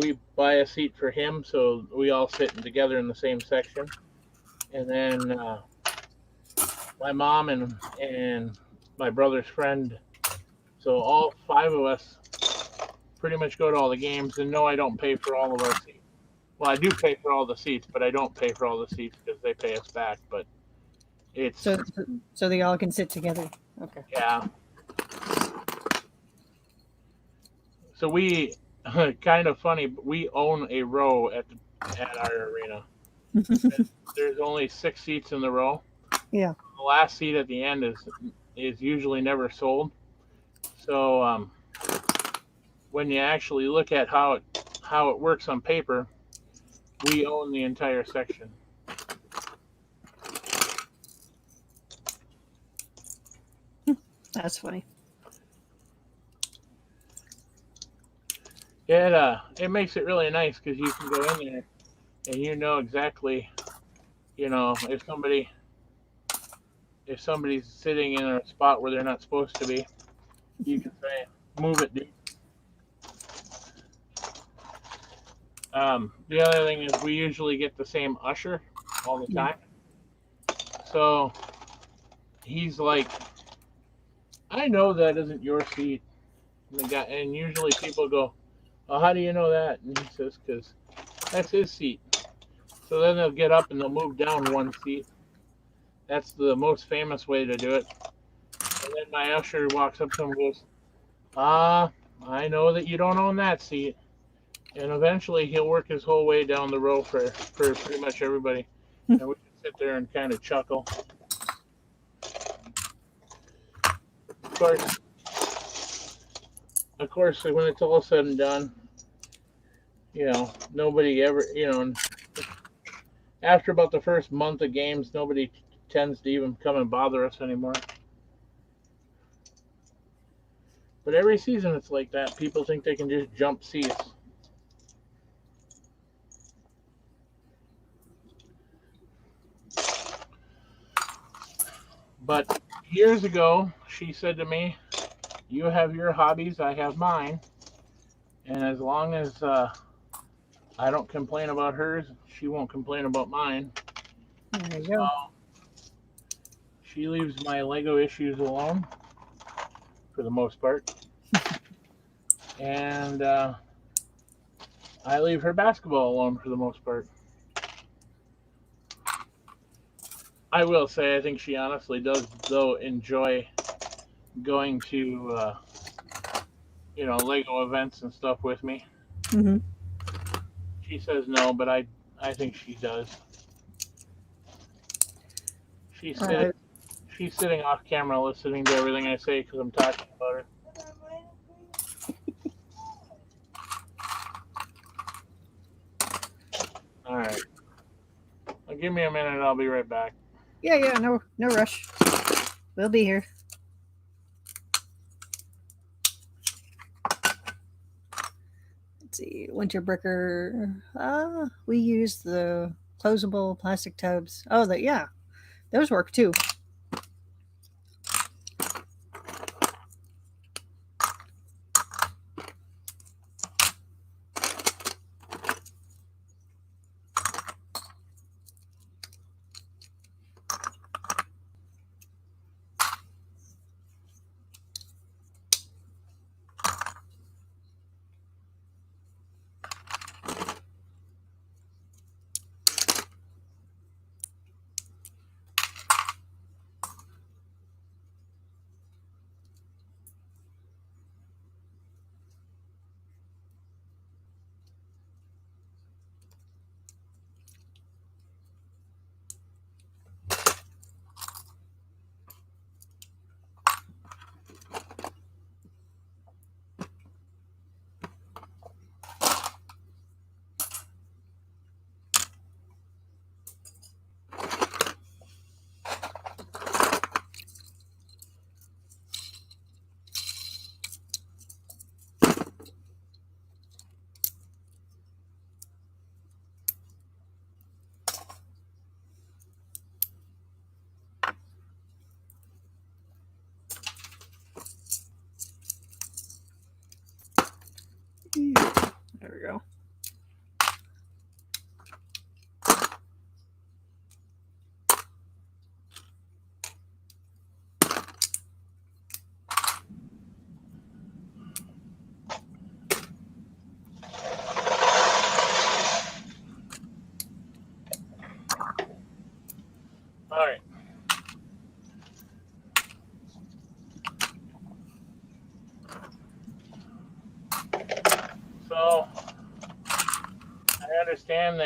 we buy a seat for him, so we all sit together in the same section, and then my mom and my brother's friend. So all 5 of us pretty much go to all the games. And no, I don't pay for all of our seats. Well, I do pay for all the seats, but I don't pay for all the seats because they pay us back. But it's So they all can sit together. Okay. yeah. So we kind of funny, but we own a row at our arena. There's only 6 seats in the row. Yeah. The last seat at the end is usually never sold. So when you actually look at how it works on paper, we own the entire section. That's funny. It makes it really nice because you can go in there and exactly, if somebody's sitting in a spot where they're not supposed to be, you can say, "Move it, dude." The other thing is we usually get the same usher all the time, so he's like, "I know that isn't your seat," and usually people go, "Oh, how do you know that?" And he says, "Because that's his seat." So then they'll get up and they'll move down 1 seat. That's the most famous way to do it. And then my usher walks up to him and goes, I know that you don't own that seat." And eventually he'll work his whole way down the row for pretty much everybody. And we can sit there and kind of chuckle. Of course, when it's all said and done, nobody ever, after about the first month of games, nobody tends to even come and bother us anymore. But every season it's like that. People think they can just jump seats. But years ago, she said to me, "You have your hobbies, I have mine. And as long as I don't complain about hers, she won't complain about mine." There you So go. she leaves my Lego issues alone for the most part. And I leave her basketball alone for the most part. I will say, I think she honestly does, though, enjoy going to, Lego events and stuff with me. Hmm. She says no, but I think she does. She's sitting, Uh, she's sitting off camera listening to everything I say because I'm talking about her. All right. Well, give me a minute. I'll be right back. yeah, no rush. We'll be here. Let's see, winter bricker. We use the closable plastic tubs. Oh, yeah, those work too. There we go. All right. So I understand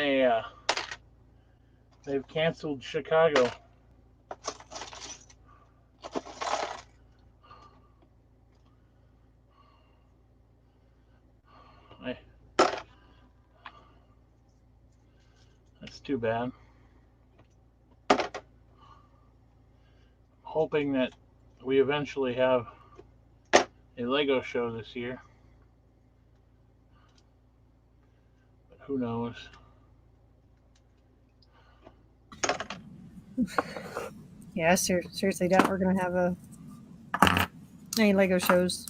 they've canceled Chicago. I, that's too bad. Hoping that we eventually have a Lego show this year. But who knows? Yeah, I seriously doubt we're gonna have any Lego shows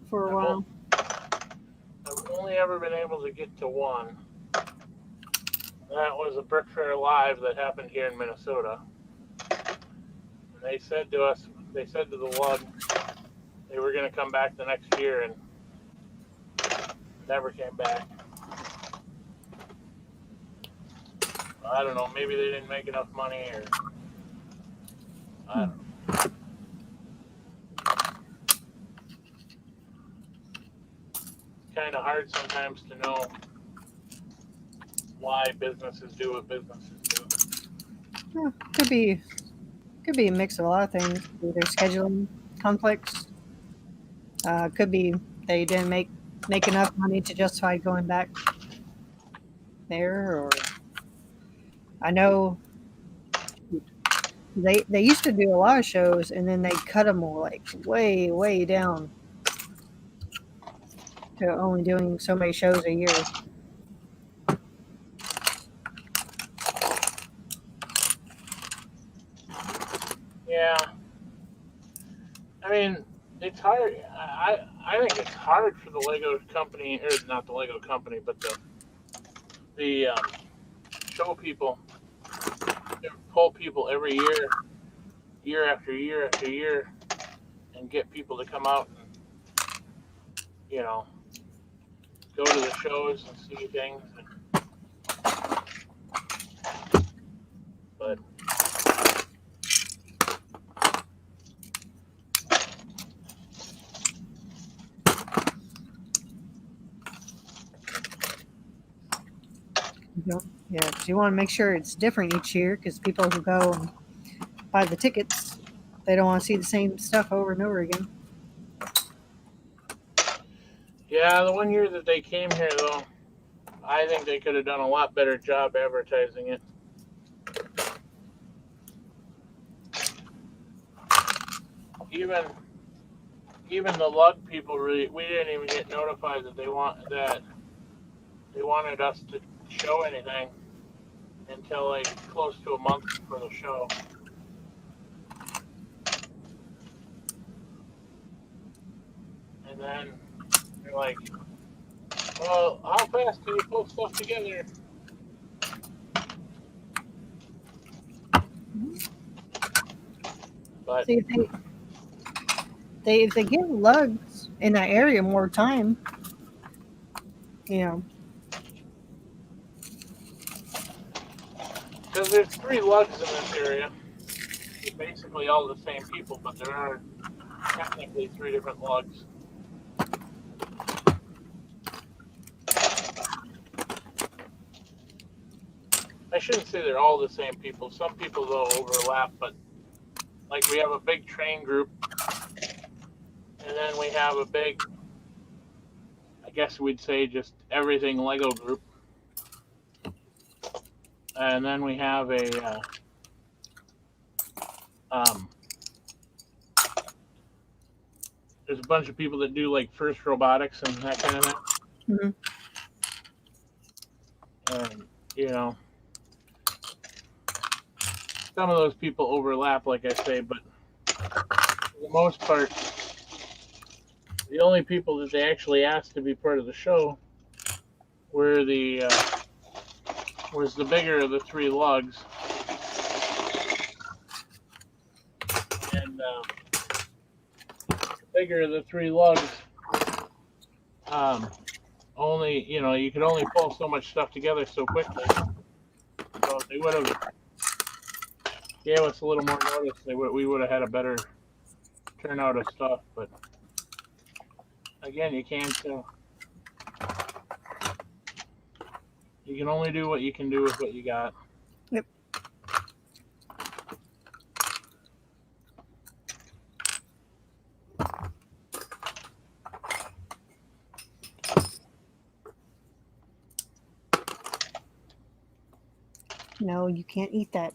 for a while. I've only ever been able to get to one. That was a Brick Fair Live that happened here in Minnesota. And they said to us, they said to the one, they were going to come back the next year and never came back. I don't know, maybe they didn't make enough money or I don't know. It's kind of hard sometimes to know why businesses do what businesses do. Could be a mix of a lot of things. Either scheduling conflicts. Could be they didn't make make enough money to justify going back there, or I know they used to do a lot of shows and then they cut them like way down to only doing so many shows a year. Yeah. I mean, it's hard. I think it's hard for the Lego company, or not the Lego company, but the show people to pull people every year, year after year after year, and get people to come out and you know go to the shows and see things. But Yeah, because you want to make sure it's different each year. Because people who go and buy the tickets, they don't want to see the same stuff over and over again. yeah, the one year that they came here though, I think they could have done a lot better job advertising it. Even even the lug people really, we didn't even get notified that they wanted us to show anything until like close to a month before the show. And then they're like, "Well, how fast can you pull stuff together?" But See, if they give lugs in that area more time, you know, because there's three lugs in this area, they're basically all the same people, but there are technically three different lugs. I shouldn't say they're all the same people. Some people though overlap, but like we have a big train group, and then we have a big, I guess we'd say just everything Lego group, and then we have a um, there's a bunch of people that do like first robotics and that kind of thing, mhm. and you know some of those people overlap, like I say, but for the most part, the only people that they actually asked to be part of the show were the was the bigger of the three lugs, and the bigger of the three lugs. Um, only you could only pull so much stuff together so quickly. So if they would have gave us a little more notice, we would have had a better turnout of stuff. But again, you can't. You can only do what you can do with what you got. Yep. No, you can't eat that.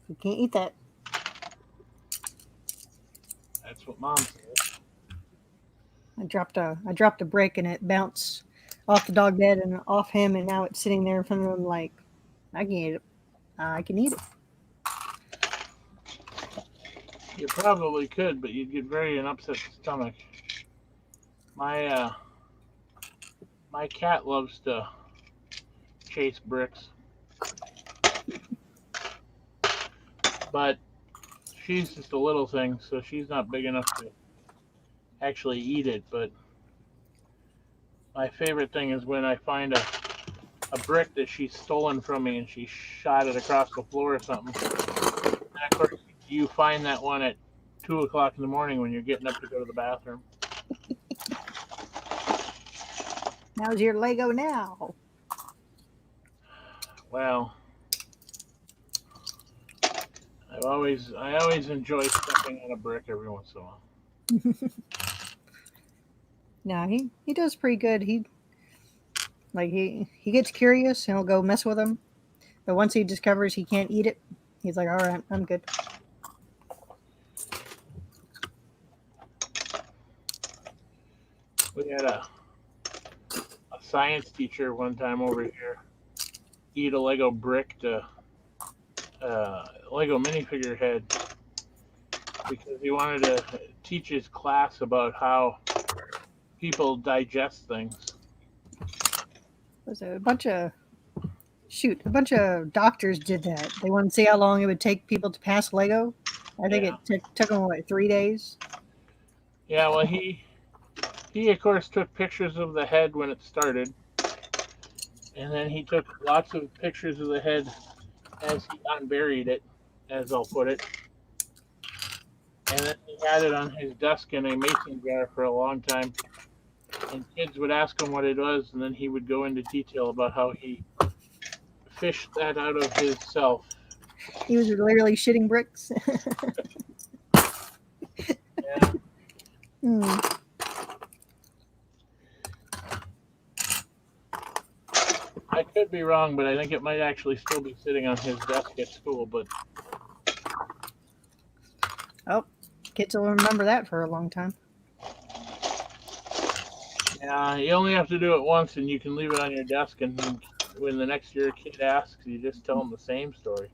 You can't eat that. That's what Mom said. I dropped a brick and it bounced off the dog bed and off him, and now it's sitting there in front of him like, I can eat it. I can eat it. You probably could, but you'd get very an upset stomach. My my cat loves to chase bricks, but she's just a little thing, so she's not big enough to actually eat it. But my favorite thing is when I find a brick that she's stolen from me and she shot it across the floor or something. And of course, you find that one at 2 o'clock in the morning when you're getting up to go to the bathroom. How's your Lego now? Well, I always enjoy stepping on a brick every once in a while. No, he does pretty good. He gets curious and he'll go mess with them. But once he discovers he can't eat it, he's like, all right, I'm good. We had a science teacher one time over here eat a Lego brick to Lego minifigure head because he wanted to teach his class about how people digest things. There's a bunch of doctors did that. They wanted to see how long it would take people to pass Lego. I think it took them, 3 days? Yeah, well, he of course took pictures of the head when it started, and then he took lots of pictures of the head as he unburied it, as I'll put it, and then he had it on his desk in a mason jar for a long time. And kids would ask him what it was, and then he would go into detail about how he fished that out of his self. He was literally shitting bricks. Yeah. I could be wrong, but I think it might actually still be sitting on his desk at school. But Oh, kids will remember that for a long time. yeah, you only have to do it once, and you can leave it on your desk. And when the next year kid asks, you just tell them the same story.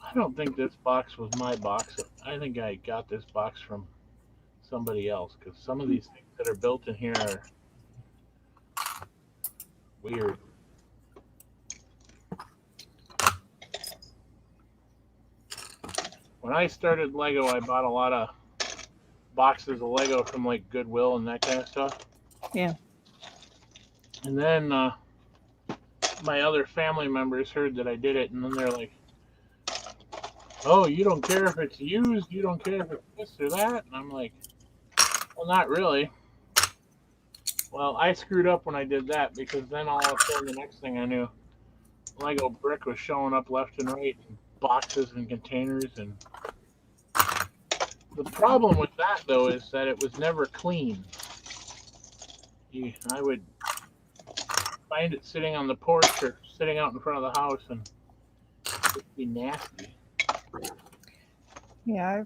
I don't think this box was my box. I think I got this box from somebody else because some of these things that are built in here are weird. When I started Lego, I bought a lot of boxes of Lego from like Goodwill and that kind of stuff. Yeah. And then my other family members heard that I did it, and then they're like, "Oh, you don't care if it's used? You don't care if it's this or that?" And I'm like, "Well, not really." Well, I screwed up when I did that because then all of a sudden the next thing I knew, Lego brick was showing up left and right in boxes and containers. And the problem with that though is that it was never clean. I would find it sitting on the porch or sitting out in front of the house, and it'd be nasty. Yeah,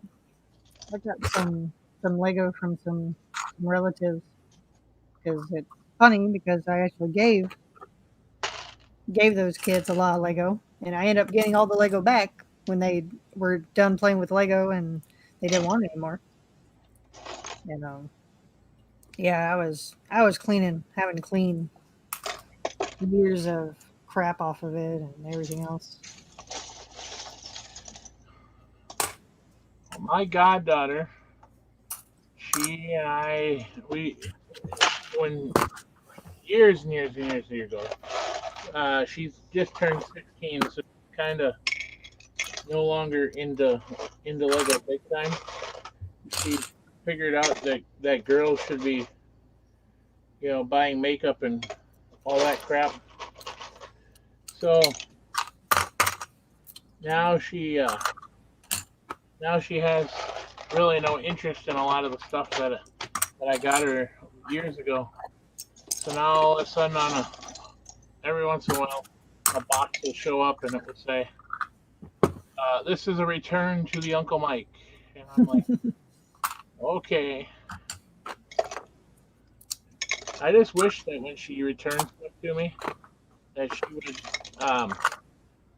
I got some Lego from some relatives because it's funny because I actually gave those kids a lot of Lego, and I ended up getting all the Lego back when they were done playing with Lego and they didn't want it anymore. And yeah, I was having to clean years of crap off of it and everything else. My goddaughter, she and when years and years and years ago, she's just turned 16, so kind of no longer into Lego big time. She figured out that girls should be, buying makeup and all that crap. So now she has really no interest in a lot of the stuff that I got her years ago. So now all of a sudden, every once in a while, a box will show up and it will say, "This is a return to the Uncle Mike," and I'm like, okay. I just wish that when she returns stuff to me, that she would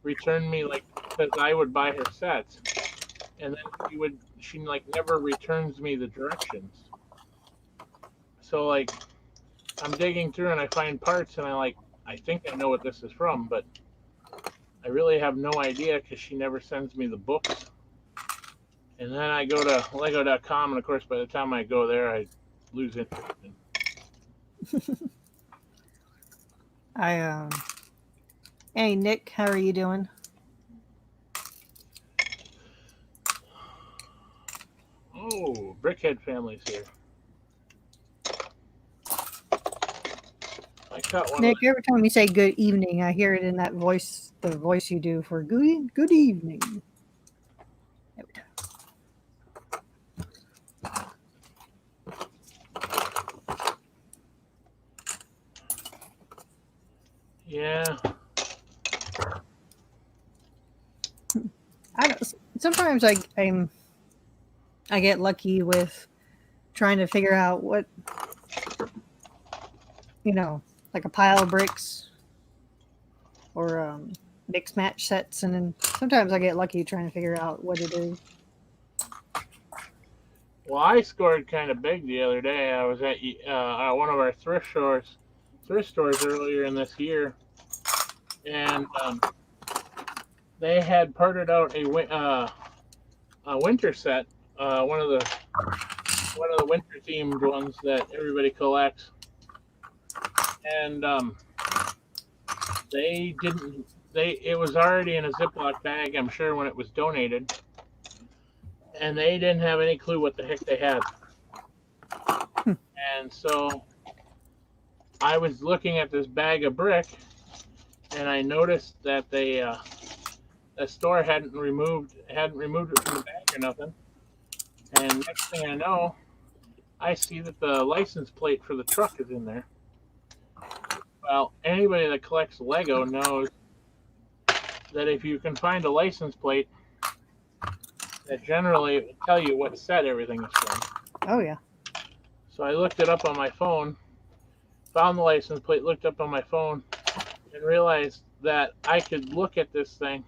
return me because I would buy her sets, and then she never returns me the directions. So I'm digging through and I find parts and I think I know what this is from, but I really have no idea because she never sends me the books. And then I go to Lego.com, and of course by the time I go there I lose interest. Hey Nick, how are you doing? Oh, Brickhead family's here. I cut one. Nick, every time you say good evening, I hear it in that voice, the voice you do for good evening. Every time. Yeah. I don't. Sometimes I get lucky with trying to figure out what, like a pile of bricks or mix match sets, and then sometimes I get lucky trying to figure out what it is. Well, I scored kind of big the other day. I was at one of our thrift stores earlier in this year, and they had parted out a winter set, one of the winter themed ones that everybody collects, and they didn't. It was already in a Ziploc bag, I'm sure, when it was donated, and they didn't have any clue what the heck they had. And so I was looking at this bag of brick, and I noticed that the store hadn't removed it from the bag or nothing. And next thing I know, I see that the license plate for the truck is in there. Well, anybody that collects Lego knows that if you can find a license plate, that generally will tell you what set everything is from. Oh yeah. So I looked it up on my phone, found the license plate, looked up on my phone, and realized that I could look at this thing,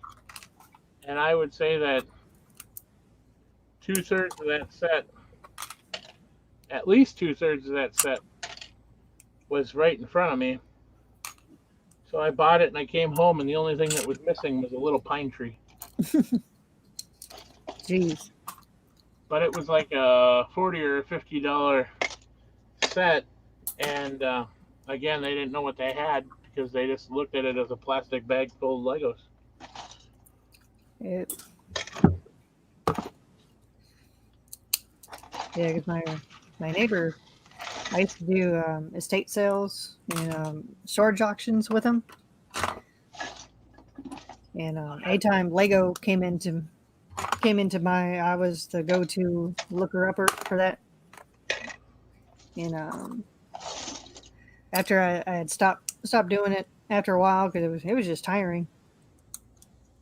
and I would say that 2/3 of that set, at least 2/3 of that set, was right in front of me. So I bought it and I came home, and the only thing that was missing was a little pine tree. Jeez. But it was like a $40 or $50 set, and again, they didn't know what they had because they just looked at it as a plastic bag full of Legos. Yeah, because my neighbor, I used to do estate sales and storage auctions with him. And anytime Lego came into I was the go-to looker-upper for that. And after I had stopped doing it after a while because it was just tiring.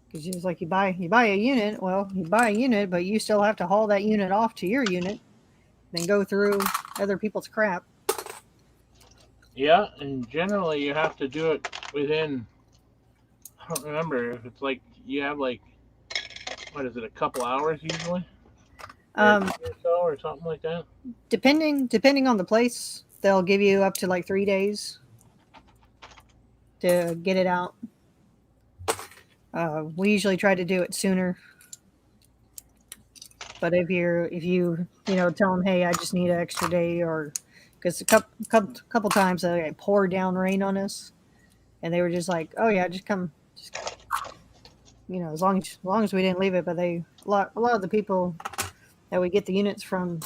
Because it's like you buy a unit, well, you buy a unit, but you still have to haul that unit off to your unit, then go through other people's crap. Yeah, and generally you have to do it within, I don't remember if it's like you have like, what is it, a couple hours usually? Or so or something like that. Depending on the place, they'll give you up to like 3 days to get it out. We usually try to do it sooner. But if you tell them, hey, I just need an extra day, or because a couple times they poured down rain on us, and they were just like, oh yeah, just come, as long as we didn't leave it. But a lot of the people that we get the units from,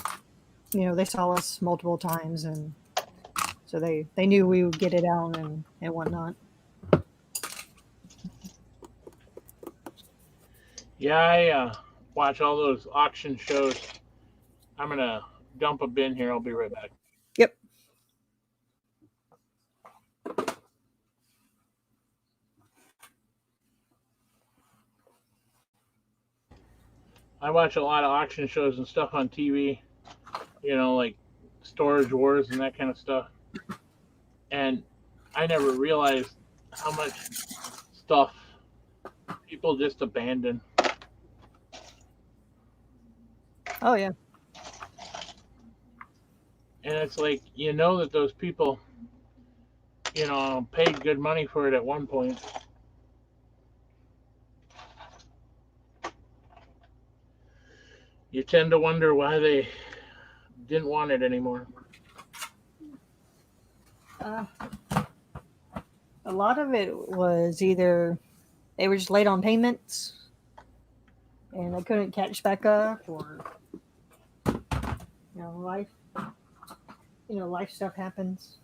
they saw us multiple times, and so they knew we would get it out and whatnot. Yeah, I watch all those auction shows. I'm gonna dump a bin here. I'll be right back. Yep. I watch a lot of auction shows and stuff on TV, like Storage Wars and that kind of stuff. And I never realized how much stuff people just abandon. Oh yeah. And it's like, that those people, paid good money for it at one point. You tend to wonder why they didn't want it anymore. A lot of it was either they were just late on payments and they couldn't catch back up, or life stuff happens.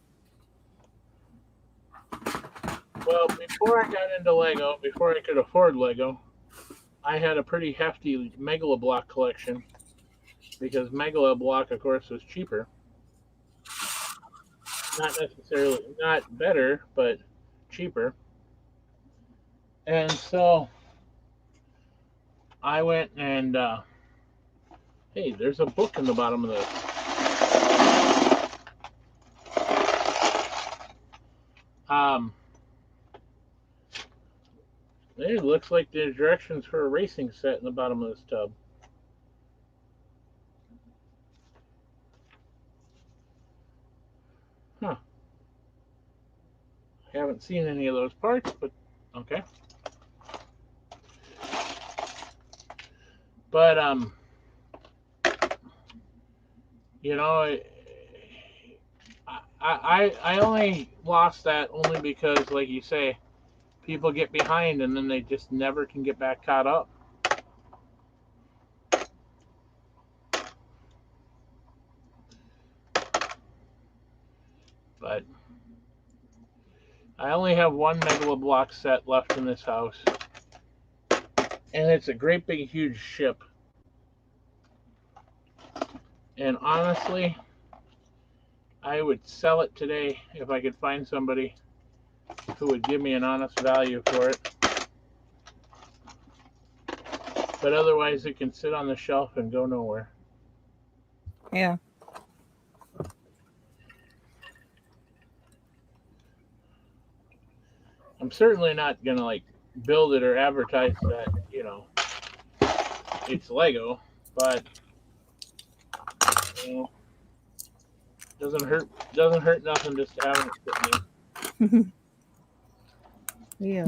Well, before I got into Lego, before I could afford Lego, I had a pretty hefty Megaloblock collection because Megaloblock, of course, was cheaper. Not necessarily not better, but cheaper. And so I went and hey, there's a book in the bottom of this. Um, it looks like there's directions for a racing set in the bottom of this tub. Huh. Haven't seen any of those parts, but okay. But you know, I only lost that only because, like you say, people get behind and then they just never can get back caught up. But I only have one Megaloblock set left in this house, and it's a great big huge ship. And honestly, I would sell it today if I could find somebody who would give me an honest value for it. But otherwise, it can sit on the shelf and go nowhere. Yeah. I'm certainly not gonna like build it or advertise that it's Lego, but you know, doesn't hurt nothing just having it sitting there. Yeah.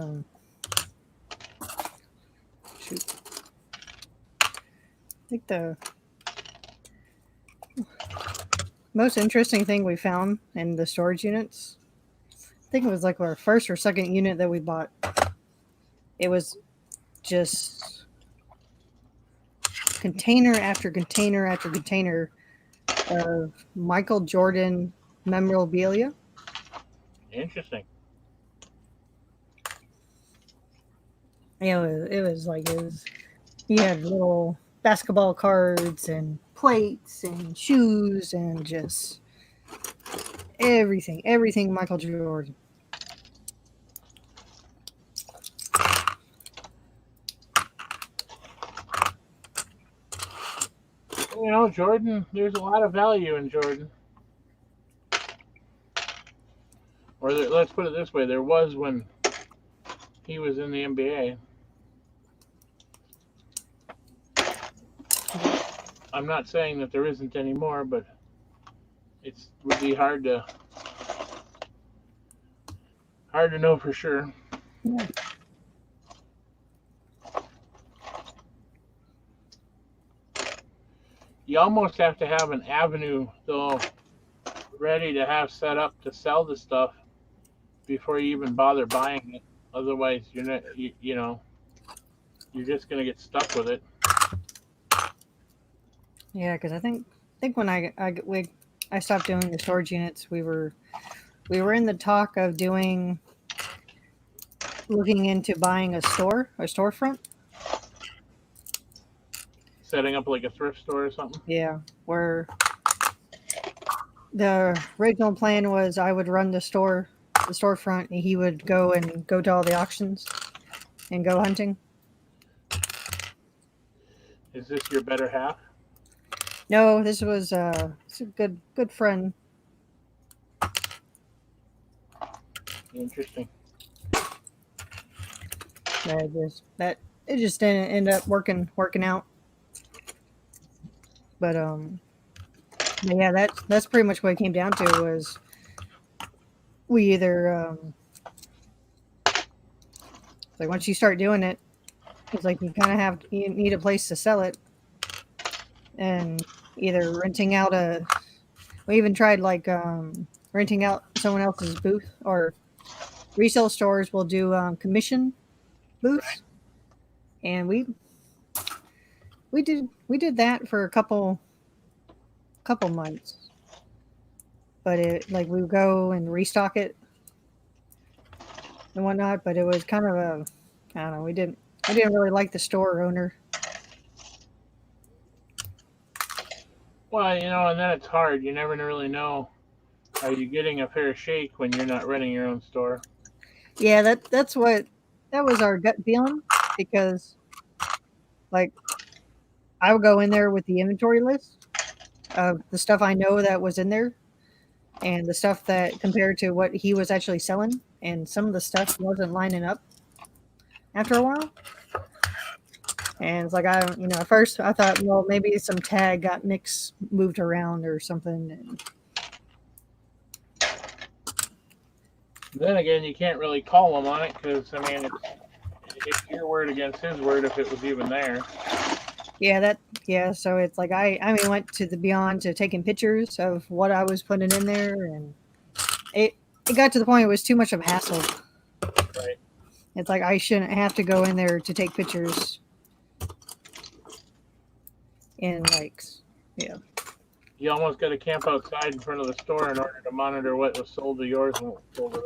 Shoot. I think the most interesting thing we found in the storage units, I think it was like our first or second unit that we bought. It was just container after container after container of Michael Jordan memorabilia. Interesting. It was he had little basketball cards and plates and shoes and just everything Michael Jordan. You know, Jordan. There's a lot of value in Jordan. Or let's put it this way: there was when he was in the NBA. I'm not saying that there isn't anymore, but it would be hard to know for sure. Yeah. You almost have to have an avenue though ready to have set up to sell the stuff before you even bother buying it. Otherwise, you're not, you're just gonna get stuck with it. Yeah, because I think when I stopped doing the storage units, we were in the talk of looking into buying a storefront. Setting up like a thrift store or something. Yeah, where the original plan was I would run the storefront, and he would go to all the auctions and go hunting. Is this your better half? No, this was it's a good friend. Interesting. It just didn't end up working out. But yeah, that's pretty much what it came down to was we either like once you start doing it, it's like you need a place to sell it, and either renting out we even tried like renting out someone else's booth, or resale stores will do commission booths, and we did that for a couple months, but it like we would go and restock it, and whatnot, but it was kind of a, I don't know, we didn't really like the store owner. Well, and then it's hard. You never really know. Are you getting a fair shake when you're not running your own store? Yeah, that was our gut feeling, because like I would go in there with the inventory list of the stuff I know that was in there, and the stuff that compared to what he was actually selling, and some of the stuff wasn't lining up after a while. And it's like at first I thought, well, maybe some tag got moved around or something. And Then again, you can't really call him on it because it's your word against his word if it was even there. yeah, so it's like I went to the beyond to taking pictures of what I was putting in there, and it got to the point it was too much of a hassle. Right. It's like I shouldn't have to go in there to take pictures. And yeah. You almost got to camp outside in front of the store in order to monitor what was sold to yours and what was sold to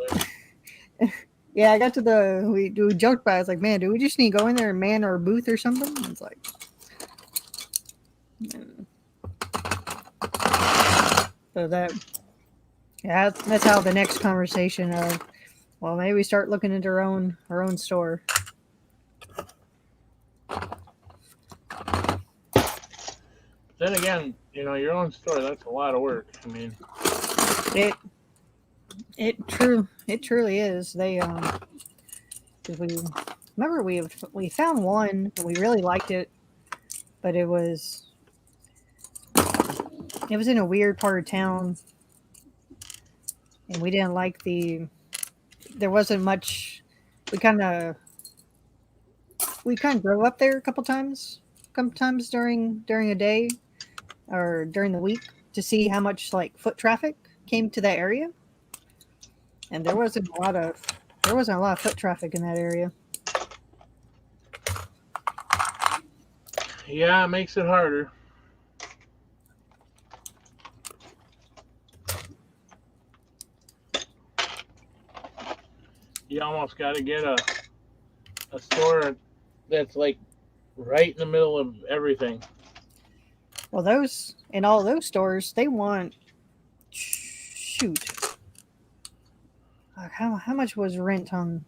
theirs. Yeah, I got to we joked about it. It's like, man, do we just need to go in there and man our booth or something? It's like, so that's how the next conversation of, well, maybe we start looking into our own store. Then again, your own store, that's a lot of work. I mean, it truly is. They 'cause we found one, we really liked it, but it was in a weird part of town, and we didn't like there wasn't much. We kind of drove up there a couple times during a day or during the week to see how much like foot traffic came to that area, and there wasn't a lot of foot traffic in that area. yeah, it makes it harder. You almost got to get a store that's like right in the middle of everything. Well, all those stores, they want, shoot, how much was rent on?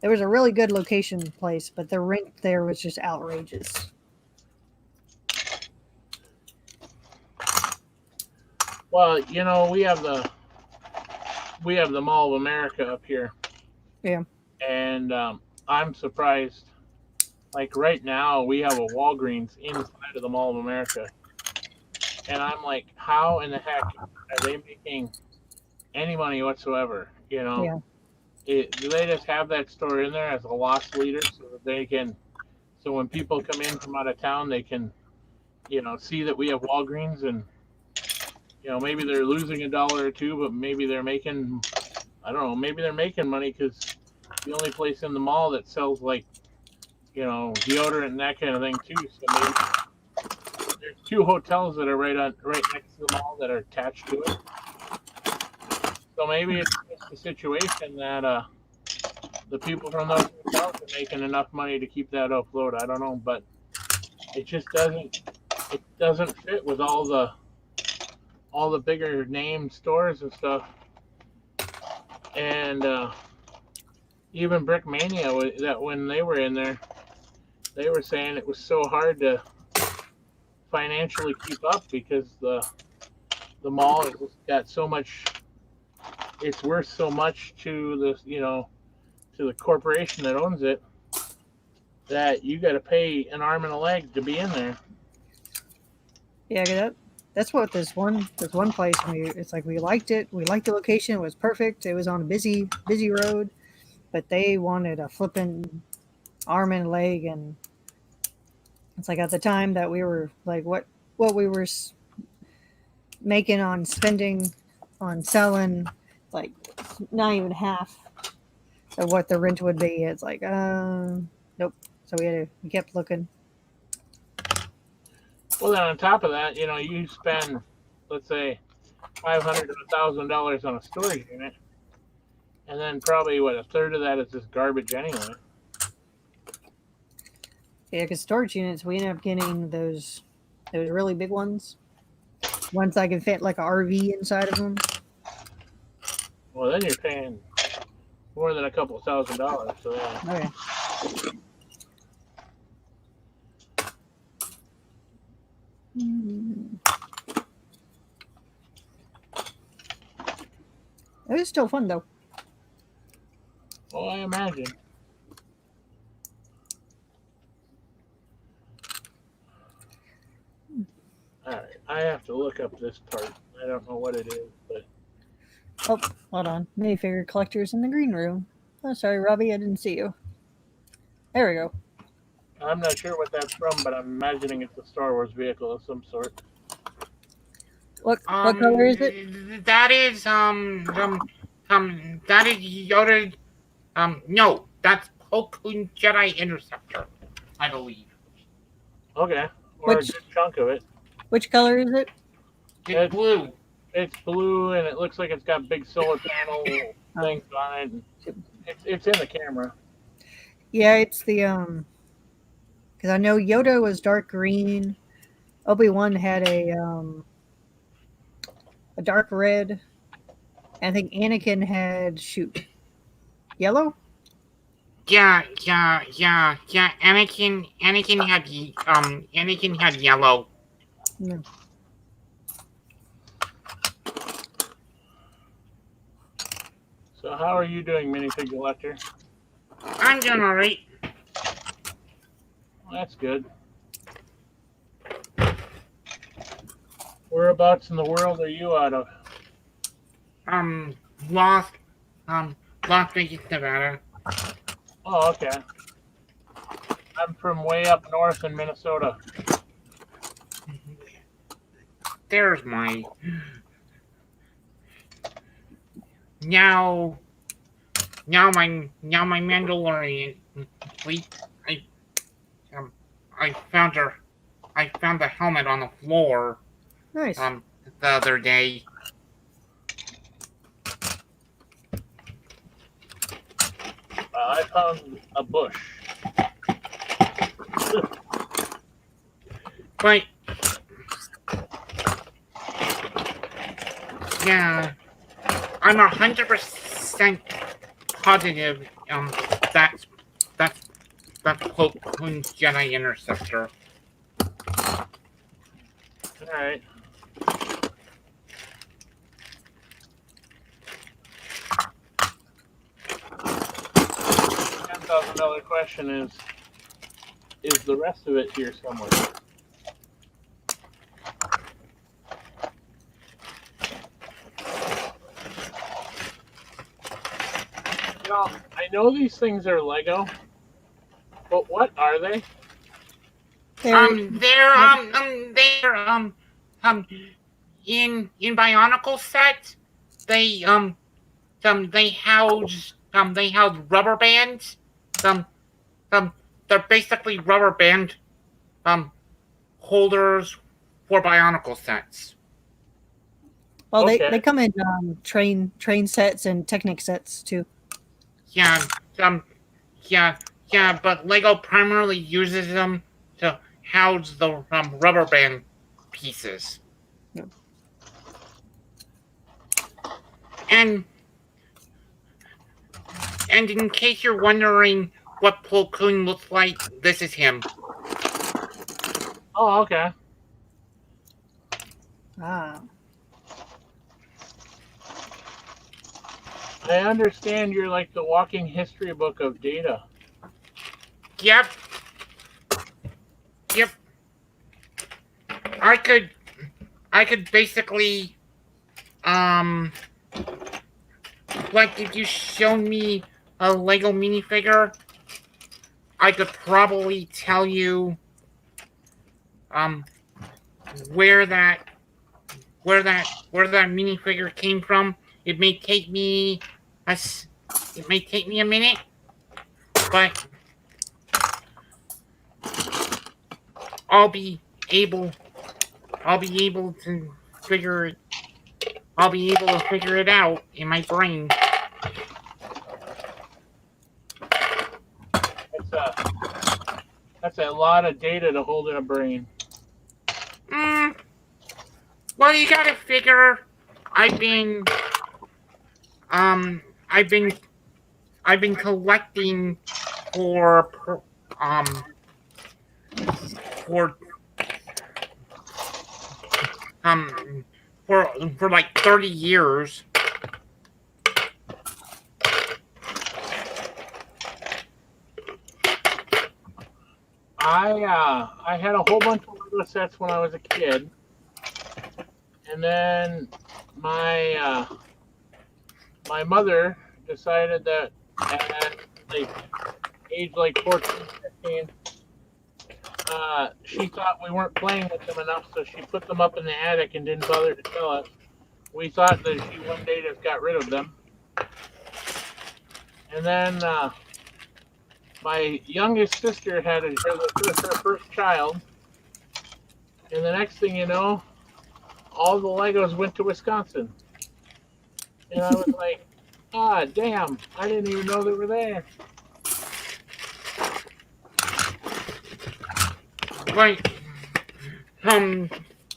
There was a really good location place, but the rent there was just outrageous. Well, we have the Mall of America up here. Yeah. And I'm surprised. Like right now, we have a Walgreens inside of the Mall of America, and I'm like, how in the heck are they making any money whatsoever? Yeah. Do they just have that store in there as a loss leader so that they can, so when people come in from out of town, they can, see that we have Walgreens, and maybe they're losing $1 or $2, but maybe they're making, I don't know, maybe they're making money because the only place in the mall that sells like deodorant and that kind of thing too. So maybe there's 2 hotels that are right next to the mall that are attached to it. So maybe it's just a situation that the people from those hotels are making enough money to keep that afloat. I don't know, but it just doesn't fit with all the bigger name stores and stuff. And even Brickmania, that when they were in there, they were saying it was so hard to financially keep up because the mall has just got so much. It's worth so much to to the corporation that owns it, that you got to pay an arm and a leg to be in there. Yeah, that's what this one place, it's like we liked it. We liked the location. It was perfect. It was on a busy road, but they wanted a flipping arm and leg, and it's like at the time that we were like what we were making on spending on selling, like not even half of what the rent would be. It's like nope. So we kept looking. Well, then on top of that, you spend, let's say, $500 to $1,000 on a storage unit, And then probably what, a third of that is just garbage anyway. Yeah, because storage units, we end up getting those really big ones. Ones that can fit like an RV inside of them. Well, then you're paying more than a couple $1,000. So yeah. Oh, yeah. It was still fun though. Well, I imagine. Alright, I have to look up this part. I don't know what it is, but... Oh, hold on. Minifigure collectors in the green room. Oh, sorry, Robbie, I didn't see you. There we go. I'm not sure what that's from, but I'm imagining it's a Star Wars vehicle of some sort. What color is it? That is that is Yoda. No, that's Plo Koon Jedi Interceptor, I believe. Okay, or Which- a good chunk of it. Which color is it? It's blue. It's blue, and it looks like it's got big solar panel things on it. It's in the camera. Yeah, it's the because I know Yoda was dark green. Obi-Wan had a dark red. I think Anakin had yellow. Yeah. Anakin had yellow. No. So how are you doing, minifig collector? I'm doing alright. Well, that's good. Whereabouts in the world are you out of? Las Vegas, Nevada. Oh, okay. I'm from way up north in Minnesota. There's my... Now my Mandalorian. I found the helmet on the floor Nice. the other day. I found a bush. But yeah, I'm 100% positive that's Plo Koon's Jedi Interceptor. Alright. $10,000 question is the rest of it here somewhere? You know, I know these things are Lego, but what are they? They're in Bionicle set, they house rubber bands. They're basically rubber band holders for Bionicle sets. well, Okay. they come in train sets and Technic sets too. Yeah, but Lego primarily uses them to house the rubber band pieces. Yeah. And in case you're wondering what Plo Koon looks like, this is him. Oh, okay. Ah, I understand you're like the walking history book of data. Yep. I could basically, like if you show me a Lego minifigure, I could probably tell you, where that minifigure came from. It may take me a minute, but I'll be able to figure it out in my brain. a lot of data to hold in a brain. Well, you gotta figure. I've been um I've been I've been collecting for for um for like 30 years. I had a whole bunch of Lego sets when I was a kid, and then my mother decided that at like age like 14, 15, she thought we weren't playing with them enough, so she put them up in the attic and didn't bother to tell us. We thought that she one day just got rid of them. And then my youngest sister had her first child. And the next thing you know, all the Legos went to Wisconsin. And I was like, ah, damn, I didn't even know they were there. Like,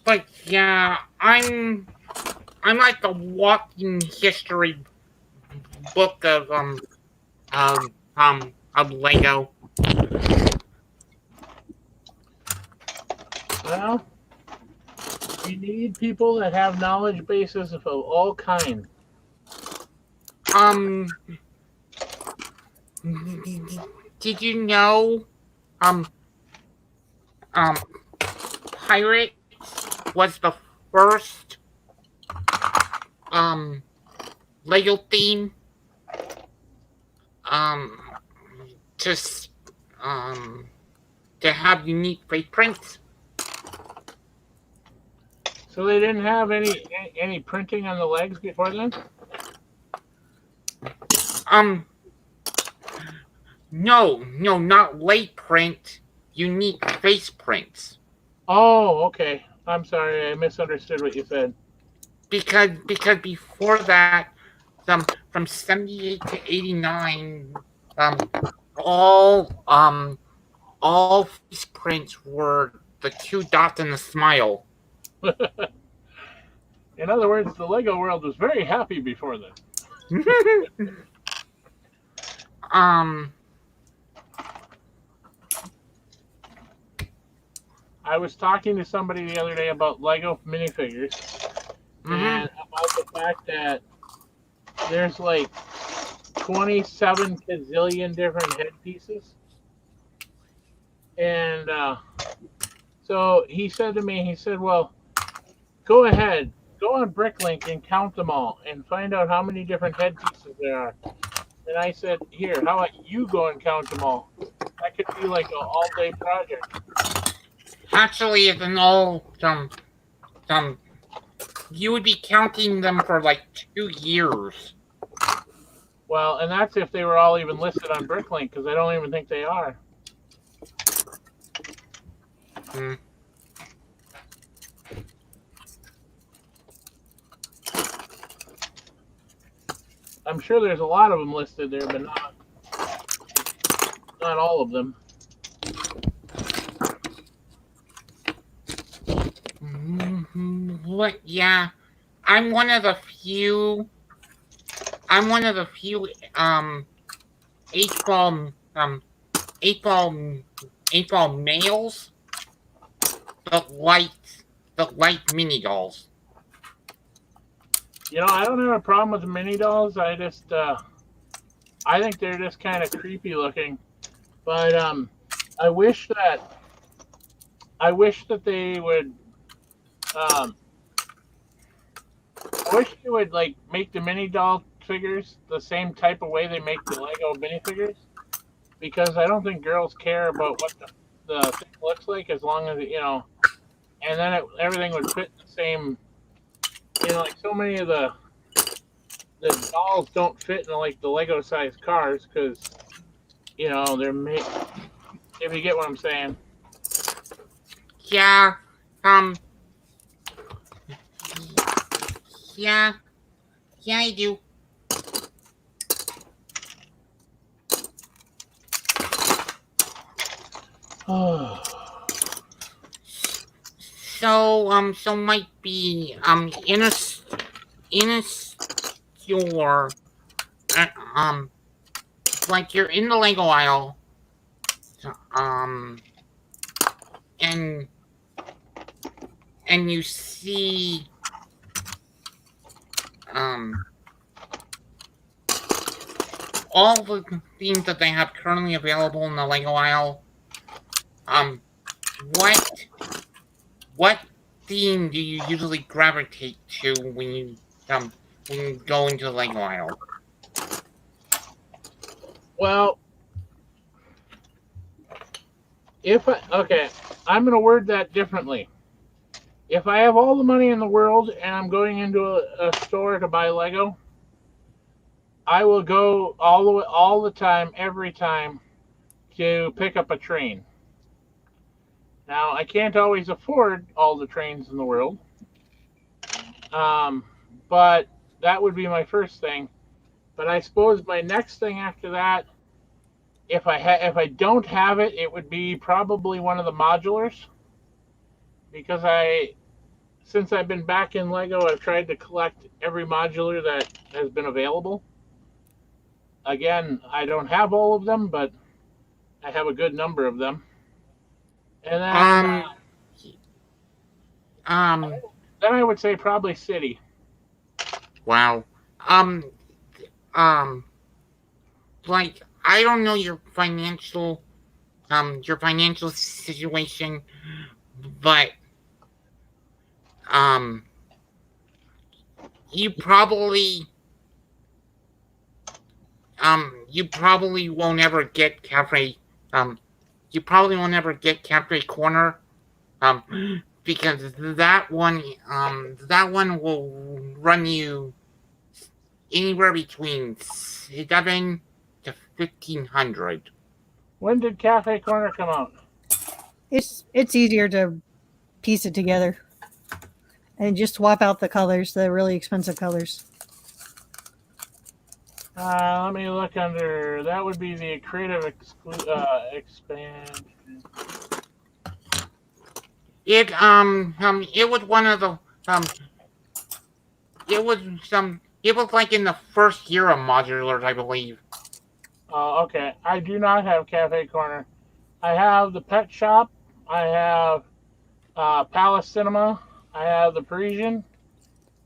but yeah, I'm like the walking history book of Lego. Well, we need people that have knowledge bases of all kinds. Um, did you know, um, um, Pirate was the first, Lego theme, um, to, to have unique face prints? So they didn't have any printing on the legs before then? No, not late print, unique face prints. Oh, okay. I'm sorry, I misunderstood what you said. Because before that, from 78 to 89, all face prints were the two dots and the smile. In other words, the Lego world was very happy before then. I was talking to somebody the other day about Lego minifigures and about the fact that there's like 27 gazillion different head pieces. And so he said to me, he said, well, go ahead, go on Bricklink and count them all and find out how many different head pieces there are. And I said, here, how about you go and count them all? That could be like an all-day project. Actually, it's an all you would be counting them for like 2 years. Well, and that's if they were all even listed on Bricklink, because I don't even think they are. I'm sure there's a lot of them listed there, but not all of them. What? Yeah, I'm one of the few eight ball males that like mini dolls. You know, I don't have a problem with the mini dolls. I think they're just kind of creepy looking. But I wish that they would. I wish they would like make the mini doll figures the same type of way they make the Lego minifigures, because I don't think girls care about what the thing looks like as long as and then everything would fit the same. Like so many of the dolls don't fit in like the Lego size cars because they're made. If you get what I'm saying. Yeah. Yeah, I do. So might be in a store, uh, um, like you're in the Lego aisle, um, and you see, um, all the things that they have currently available in the Lego aisle. What what theme do you usually gravitate to when you go into the Lego aisle? Well, okay, I'm gonna word that differently. If I have all the money in the world and I'm going into a store to buy Lego, I will go all the time, every time, to pick up a train. Now, I can't always afford all the trains in the world, um, but that would be my first thing. But I suppose my next thing after that, if I don't have it, it would be probably one of the modulars, because since I've been back in Lego, I've tried to collect every modular that has been available. Again, I don't have all of them, but I have a good number of them. And Um, um, then I would say probably City. wow. Um, um, like I don't know your financial situation, but um, you probably you probably won't ever get um you probably won't ever get Cafe Corner because that one will run you anywhere between 7 to 1,500. When did Cafe Corner come out? It's easier to piece it together and just swap out the colors, the really expensive colors. Let me look under. That would be the creative expand. It was one of the it was it was like in the first year of modulars, I believe. Okay. I do not have Cafe Corner. I have the Pet Shop. I have Palace Cinema. I have the Parisian.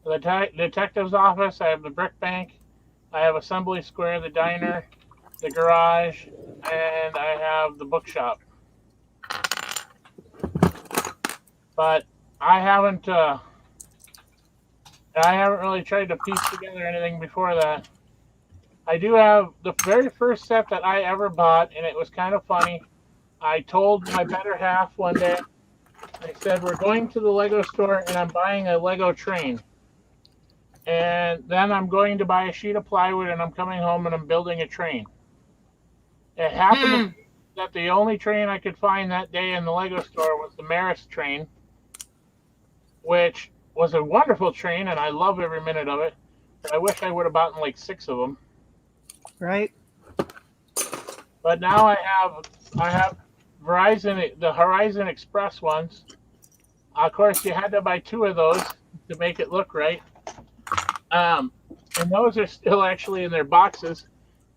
The Detective's Office. I have the Brick Bank. I have Assembly Square, the Diner, the Garage, and I have the Bookshop. But I haven't. I haven't really tried to piece together anything before that. I do have the very first set that I ever bought, and it was kind of funny. I told my better half one day, I said, we're going to the Lego store and I'm buying a Lego train. And then I'm going to buy a sheet of plywood and I'm coming home and I'm building a train. It happened that the only train I could find that day in the Lego store was the Maris train, which was a wonderful train and I love every minute of it. But I wish I would have bought like 6 of them. Right? But now I have the Horizon Express ones. Of course, you had to buy 2 of those to make it look right. And those are still actually in their boxes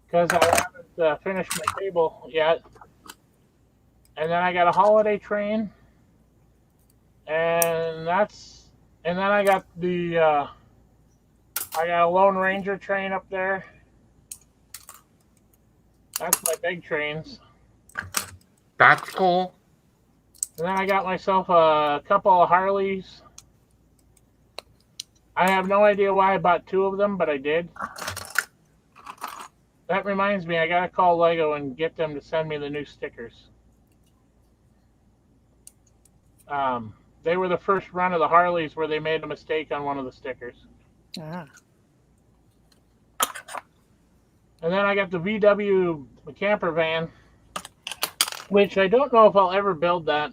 because I haven't finished my table yet. And then I got a holiday train, and then I got I got a Lone Ranger train up there. That's my big trains. That's cool. And then I got myself a couple of Harleys. I have no idea why I bought 2 of them, but I did. That reminds me, I gotta call Lego and get them to send me the new stickers. They were the first run of the Harleys where they made a mistake on one of the stickers. Ah. And then I got the VW camper van, which I don't know if I'll ever build that.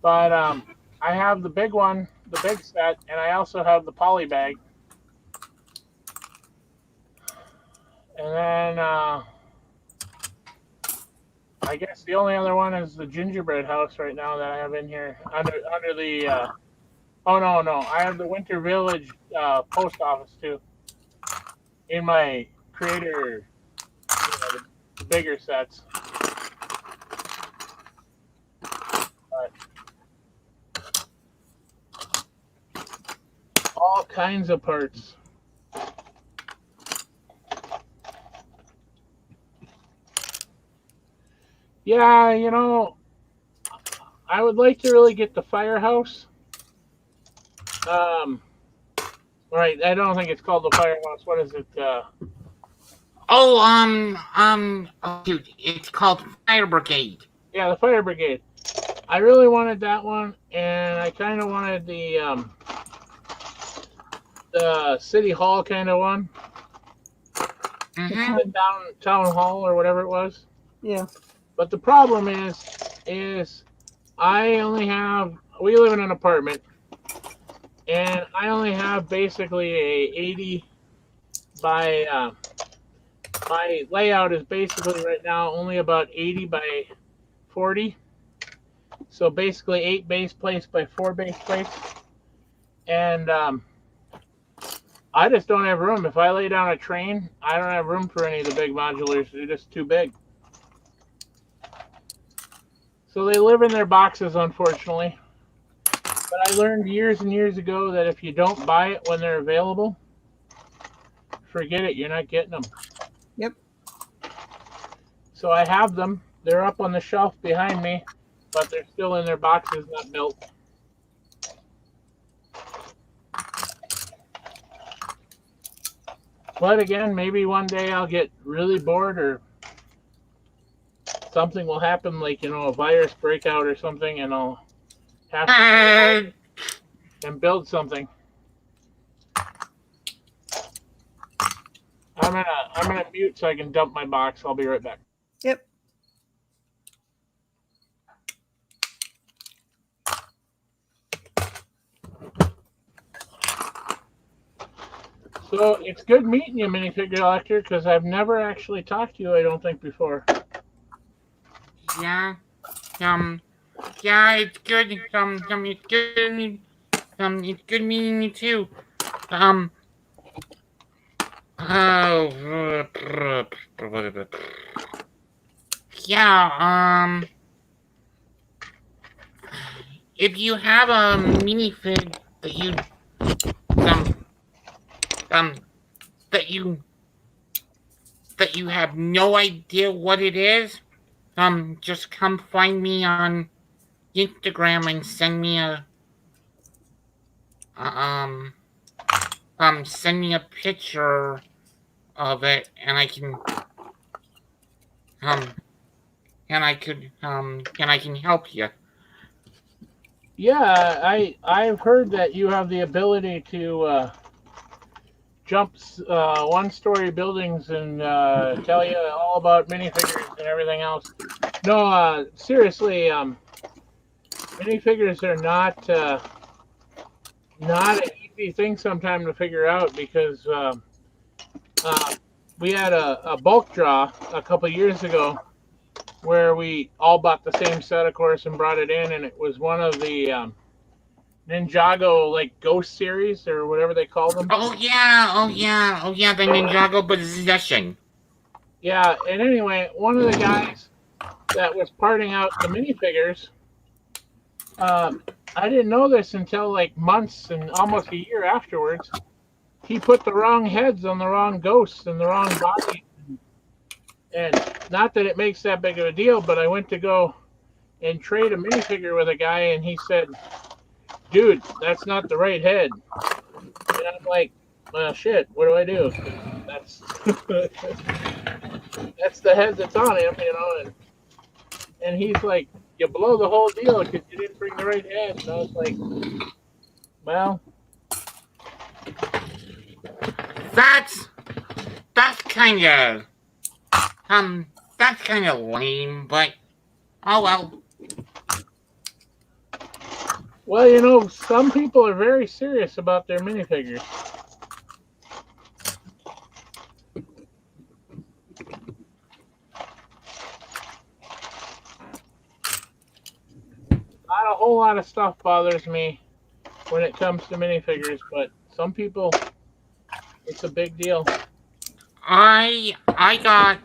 But I have the big one, the big set, and I also have the poly bag. And then I I guess the only other one is the gingerbread house right now that I have in here under the. Oh no! I have the Winter Village post office too in my creator. The bigger sets. But all kinds of parts. Yeah, I would like to really get the firehouse. Right. I don't think it's called the firehouse. What is it? Dude, it's called Fire Brigade. Yeah, the fire brigade. I really wanted that one, and I kind of wanted the city hall kind of one, Mm-hmm. the town hall or whatever it was. Yeah. But the problem is we live in an apartment, and I only have basically a 80 by my layout is basically right now only about 80 by 40. So basically 8 base plates by 4 base plates. And I just don't have room. If I lay down a train, I don't have room for any of the big modulars. They're just too big. So they live in their boxes, unfortunately. But I learned years and years ago that if you don't buy it when they're available, forget it. You're not getting them. Yep. So I have them. They're up on the shelf behind me, but they're still in their boxes, not built. But again, maybe one day I'll get really bored or something will happen, like, a virus breakout or something, and I'll have to and build something. I'm gonna mute so I can dump my box. I'll be right back. Yep. So it's good meeting you, minifigure collector, because I've never actually talked to you, I don't think, before. Yeah. Yeah, it's good. It's good. It's good meeting you too. Yeah, if you have a minifig that you, that you have no idea what it is, just come find me on Instagram and send me a picture of it, and I can help you. Yeah, I've heard that you have the ability to jump one-story buildings and tell you all about minifigures and everything else. No, seriously, minifigures are not an easy thing sometimes to figure out because we had a bulk draw a couple years ago where we all bought the same set, of course, and brought it in, and it was one of the Ninjago like Ghost series or whatever they call them. Oh yeah, the Ninjago Possession. Yeah, and anyway, one of the guys that was parting out the minifigures, I didn't know this until like months and almost a year afterwards. He put the wrong heads on the wrong ghosts and the wrong bodies. And not that it makes that big of a deal, but I went to go and trade a minifigure with a guy, and he said, "Dude, that's not the right head." And I'm like, "Well, shit, what do I do? That's that's the head that's on him, And he's like, "You blow the whole deal because you didn't bring the right head." And I was like, "Well, That's kind of lame, but oh well. well, some people are very serious about their minifigures." a whole lot of stuff bothers me when it comes to minifigures, but some people, it's a big deal. I got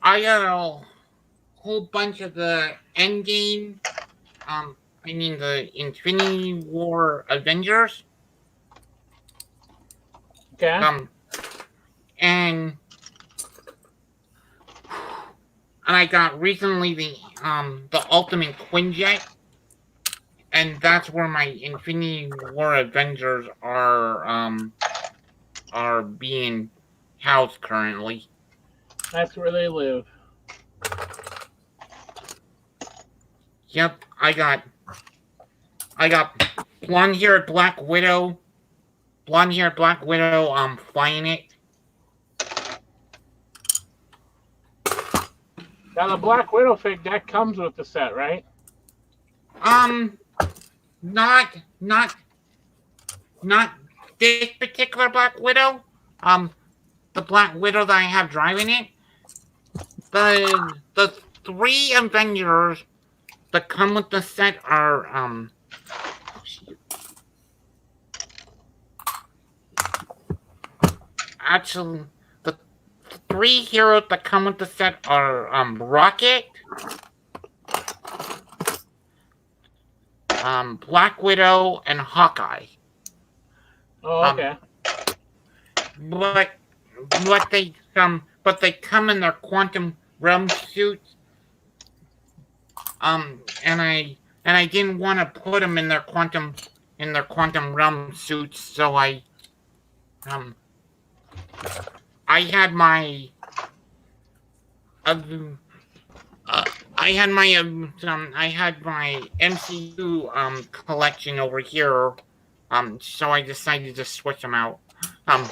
a whole bunch of the Endgame. I mean the Infinity War Avengers. Okay. And I got recently the Ultimate Quinjet, and that's where my Infinity War Avengers are being housed currently. That's where they live. Yep, I got blonde-haired Black Widow, flying it. Now the Black Widow fig that comes with the set, right? Not this particular Black Widow. The Black Widow that I have driving it. The 3 Avengers that come with the set are actually the 3 heroes that come with the set are Rocket, Black Widow, and Hawkeye. Oh, okay. But they come in their quantum realm suits. And I didn't want to put them in their quantum realm suits, so I had my MCU collection over here, so I decided to switch them out. I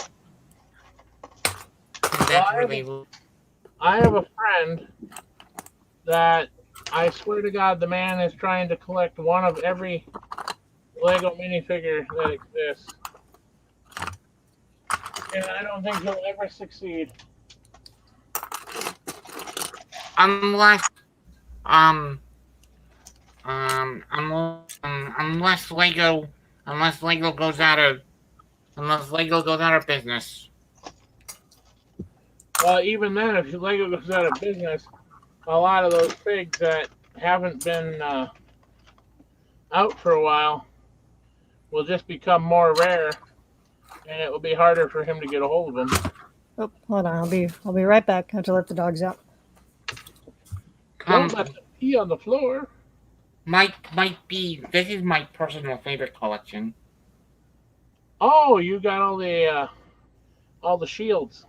have a friend that I swear to God, the man is trying to collect one of every Lego minifigure that exists. And I don't think he'll ever succeed. Unless Lego goes out of business. Well, even then, if Lego goes out of business, a lot of those figs that haven't been out for a while will just become more rare, and it will be harder for him to get a hold of them. Oh, hold on. I'll be right back. I have to let the dogs out. Don't let them pee on the floor. Might be. This is my personal favorite collection. Oh, you got all the shields.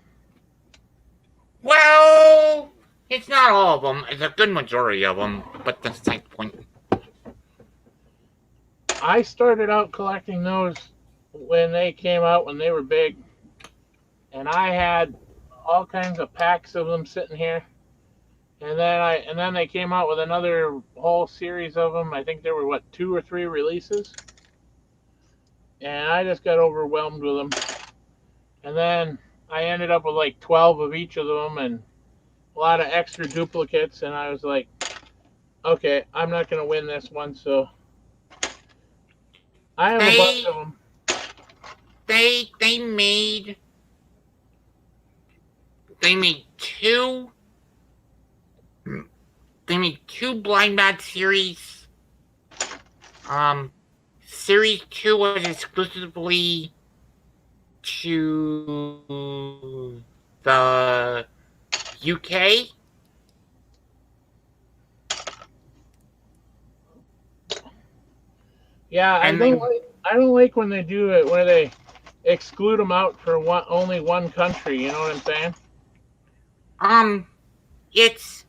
Well, it's not all of them. It's a good majority of them, but that's the point. I started out collecting those when they came out, when they were big, and I had all kinds of packs of them sitting here. And then they came out with another whole series of them. I think there were 2 or 3 releases, and I just got overwhelmed with them. And then I ended up with 12 of each of them and a lot of extra duplicates, and I was like, okay, I'm not going to win this one, so I have a bunch of them. They made 2 Blind Bad series. Series 2 was exclusively to the UK. Yeah, I don't like when they do it where they exclude them out for only one country. You know what I'm saying? It's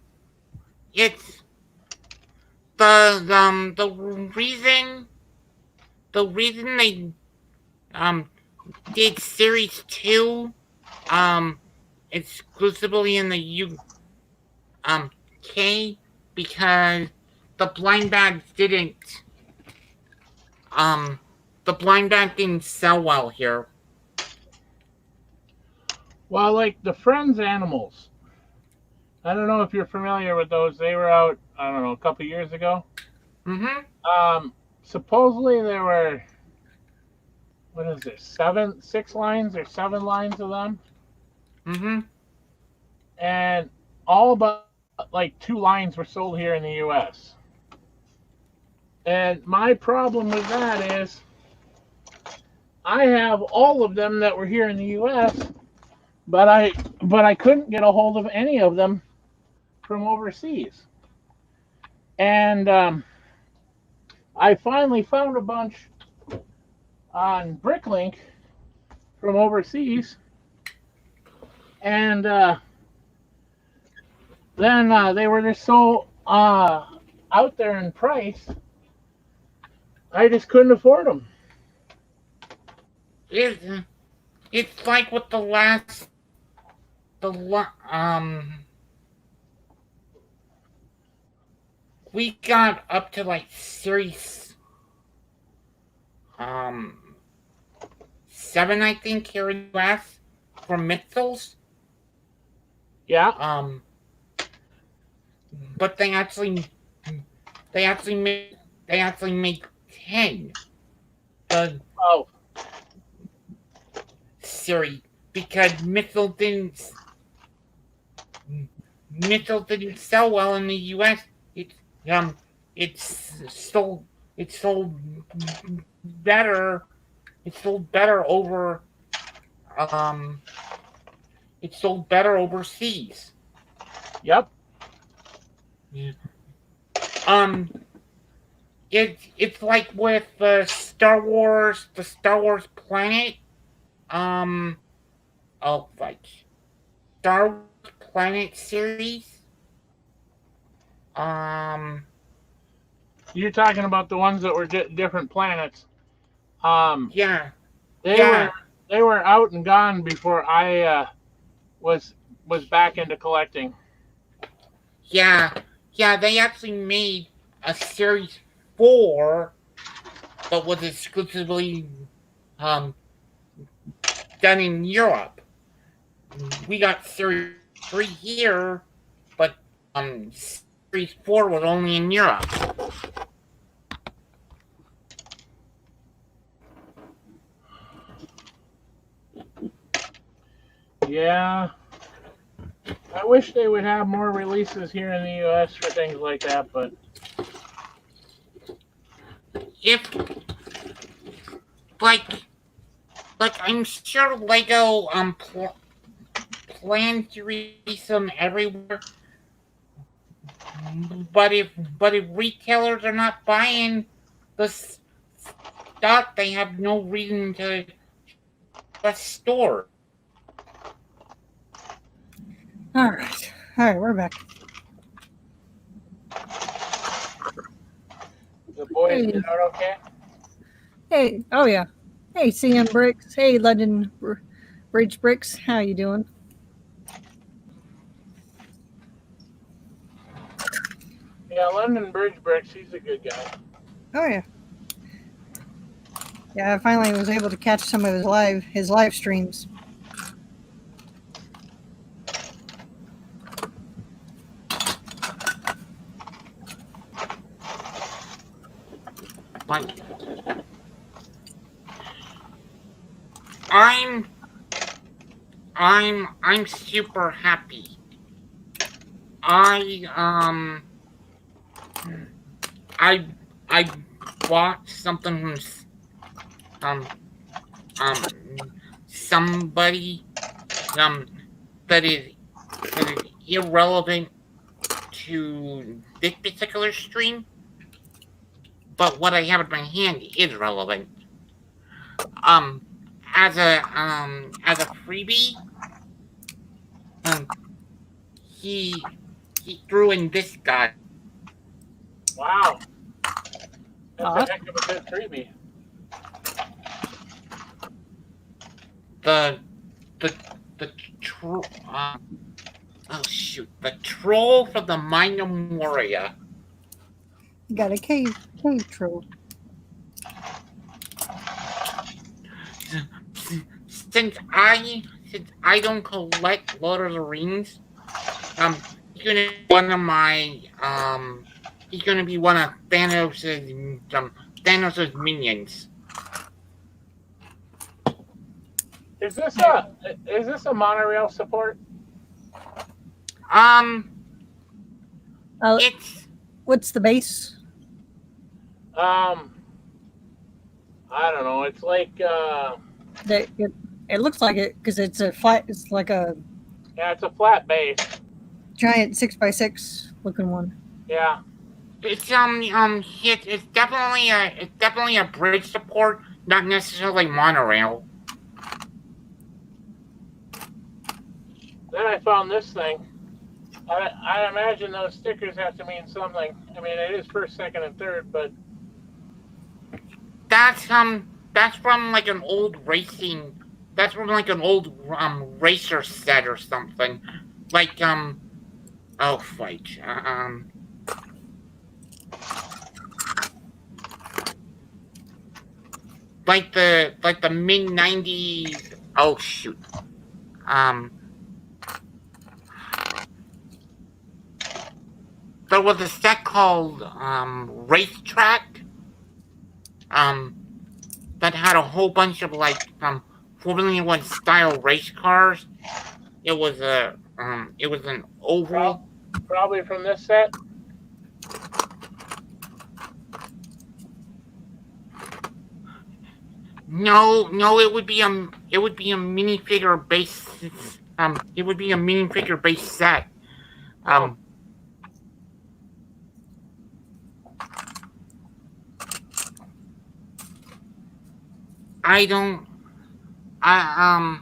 the reason they did series 2 exclusively in the UK because the Blind Bags didn't sell well here. Well, like the Friends animals. I don't know if you're familiar with those. They were out I don't know, a couple years ago. Mm-hmm. Supposedly there were, what is it, 6 lines or 7 lines of them, Mm-hmm. and all but like 2 lines were sold here in the U.S. And my problem with that is I have all of them that were here in the U.S., but I couldn't get a hold of any of them from overseas. And I finally found a bunch on Bricklink from overseas, and then they were just so out there in price, I just couldn't afford them. It, it's like with we got up to like series um 7, I think, here in the US for Mythos. Yeah. But they actually made 10 the Oh, series because Mythos didn't sell well in the US. Um it's sold it's sold better it's sold better over um it's sold better overseas. yep. Yeah. Um it's like with the Star Wars planet. Um, oh, like Star Wars Planet series. Um, You're talking about the ones that were different planets. Um, yeah, they were yeah, they were out and gone before I was was back into collecting. yeah, yeah. They actually made a series 4 that was exclusively um done in Europe. We got series 3 here, but series 4 was only in Europe. Yeah, I wish they would have more releases here in the U.S. for things like that, but If like I'm sure Lego plans to release them everywhere, but if retailers are not buying the stock, they have no reason to store. All right. All right, we're back. the boys Hey. get out okay. Hey. Oh yeah. Hey, CM Bricks. Hey, London Bridge Bricks. How you doing? Yeah, London Bridge Bricks, he's a good guy. Oh yeah. Yeah, I finally was able to catch some of his live streams. But I'm super happy. I I I bought something from um somebody that is irrelevant to this particular stream, but what I have in my hand is relevant. Um, as a freebie, um, he threw in this guy. Wow, that's a Awesome. heck of a good freebie. The the the tro- oh shoot, the troll from the Minor Moria. You got a cave troll. Since I don't collect Lord of the Rings, gonna be one of my he's gonna be one of Thanos's minions. Is this a monorail support? It's What's the base? I don't know. It's like It looks like it because it's a flat. It's like a yeah, it's a flat base. giant 6x6 looking one. Yeah. it's definitely a bridge support, not necessarily monorail. Then I found this thing. I imagine those stickers have to mean something. I mean, it is first, second, and third, but That's from like an old racing. That's from like an old racer set or something. Like oh fight like the mid '90s. Oh shoot. There was a set called Racetrack. That had a whole bunch of like Formula One style race cars. It was an oval. probably from this set. No, it would be a minifigure base. It would be a minifigure base set. I don't. I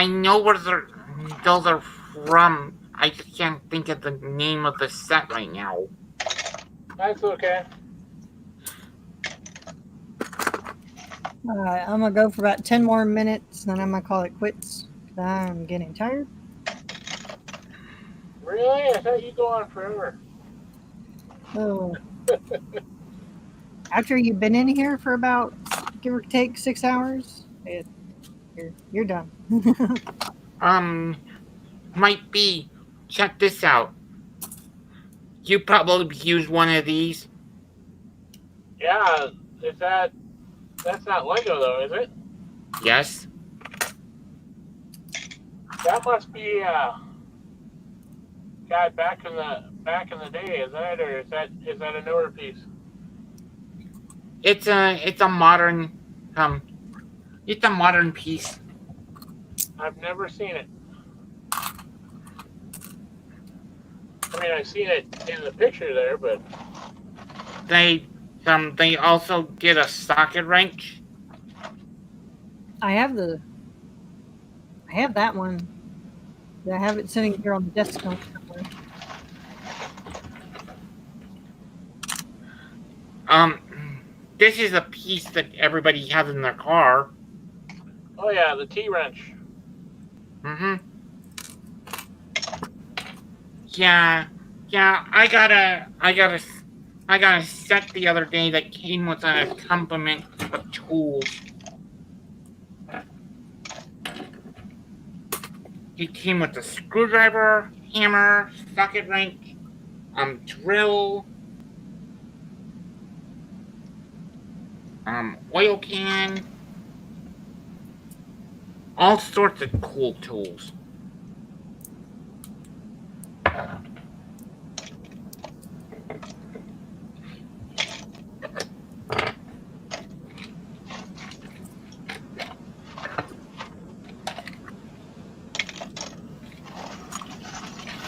know where those are from. I just can't think of the name of the set right now. That's okay. All right, I'm gonna go for about 10 more minutes, then I'm gonna call it quits. I'm getting tired. Really? I thought you'd go on forever. Oh. After you've been in here for about, give or take, 6 hours, you're done. Might be. Check this out. You probably use one of these. Yeah. That's not Lego though, is it? Yes. That must be guy back in the day, is that, or is that a newer piece? It's a modern piece. I've never seen it. I mean, I've seen it in the picture there, but They also did a socket wrench. I have that one. I have it sitting here on the desk somewhere. This is a piece that everybody has in their car. oh yeah, the T-wrench. Mm-hmm. Yeah. I got a set the other day that came with an accompaniment of tools. It came with a screwdriver, hammer, socket wrench, drill, oil can, all sorts of cool tools.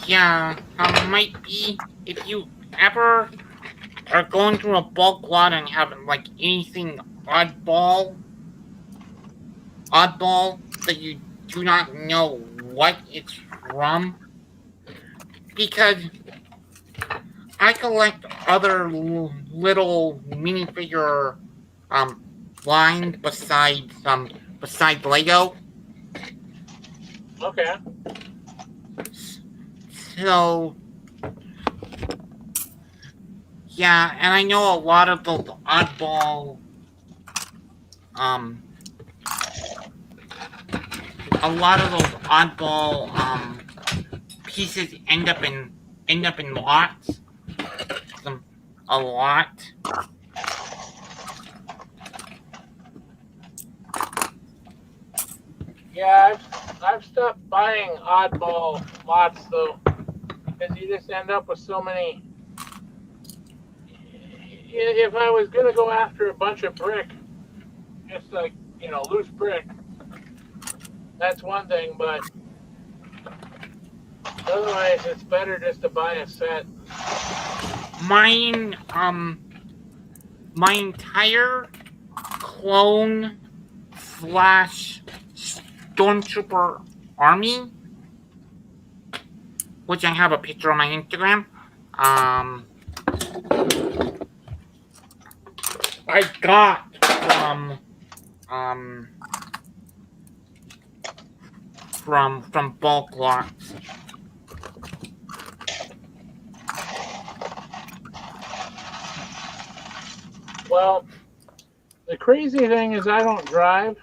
Yeah, might be if you ever are going through a bulk lot and have like anything oddball that you do not know what it's from, because I collect other little minifigure lines besides Lego. Okay. So, yeah, and I know a lot of those a lot of those oddball pieces end up in lots. A lot. Yeah, I've stopped buying oddball lots though, because you just end up with so many. If I was gonna go after a bunch of brick, just like loose brick, that's one thing. But otherwise, it's better just to buy a set. Mine, my entire clone / stormtrooper army, which I have a picture on my Instagram. I got from bulk lots. Well, the crazy thing is I don't drive.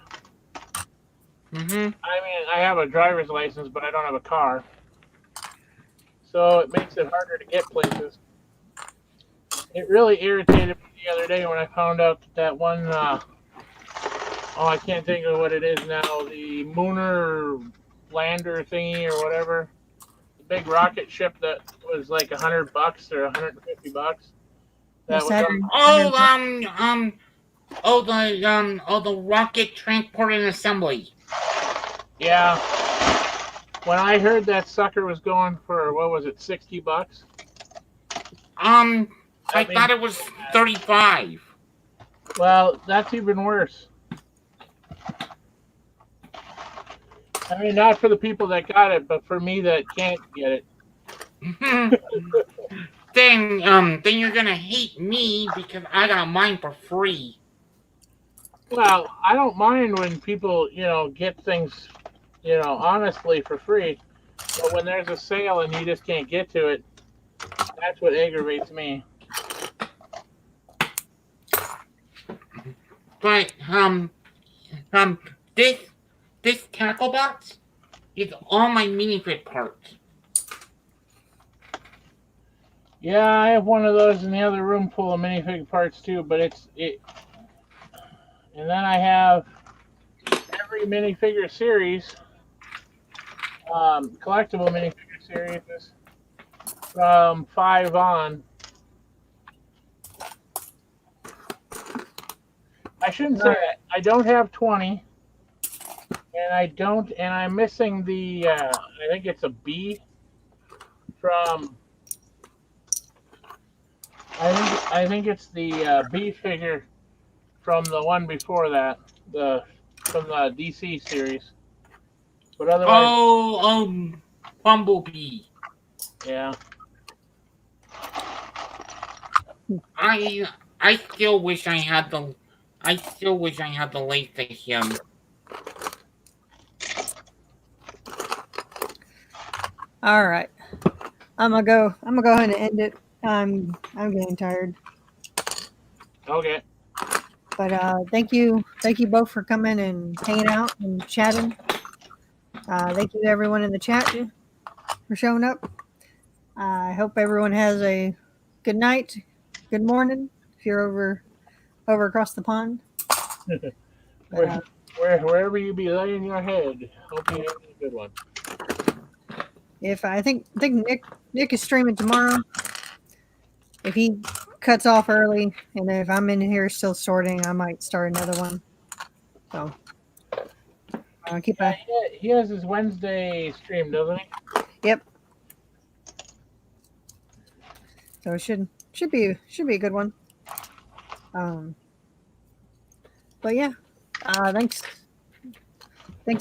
Mm-hmm. I mean, I have a driver's license, but I don't have a car. So it makes it harder to get places. It really irritated me the other day when I found out that one, I can't think of what it is now, the Mooner lander thingy or whatever. The big rocket ship that was like $100 or $150. That was The rocket transport and assembly. Yeah. When I heard that sucker was going for, what was it, $60? I thought it was 35. Well, that's even worse. I mean, not for the people that got it, but for me that can't get it. Then you're gonna hate me because I got mine for free. Well, I don't mind when people, get things, honestly for free. But when there's a sale and you just can't get to it, that's what aggravates me. But this tackle box is all my minifig parts. Yeah, I have one of those in the other room full of minifig parts too, but it. And then I have every minifigure series, collectible minifigure series from 5 on. I shouldn't say that. I don't have 20, and I'm missing the. I think it's a B from. I think it's the B figure from the one before that, from the DC series. But otherwise, Bumblebee. Yeah. I still wish I had the laser him. All right. I'm gonna go ahead and end it. I'm getting tired. Okay. But thank you both for coming and hanging out and chatting. Thank you to everyone in the chat for showing up. I hope everyone has a good night, good morning if you're over across the pond. Wherever you be laying your head, hope you have a good one. If I think Nick is streaming tomorrow. If he cuts off early, and if I'm in here still sorting, I might start another one. So he has his Wednesday stream, doesn't he? Yep. So it should be a good one. But yeah, thanks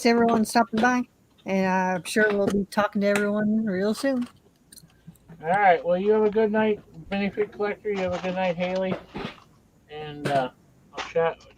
everyone stopping by, and I'm sure we'll be talking to everyone real soon. All right. Well, you have a good night, minifig collector. You have a good night, Haley. And I'll chat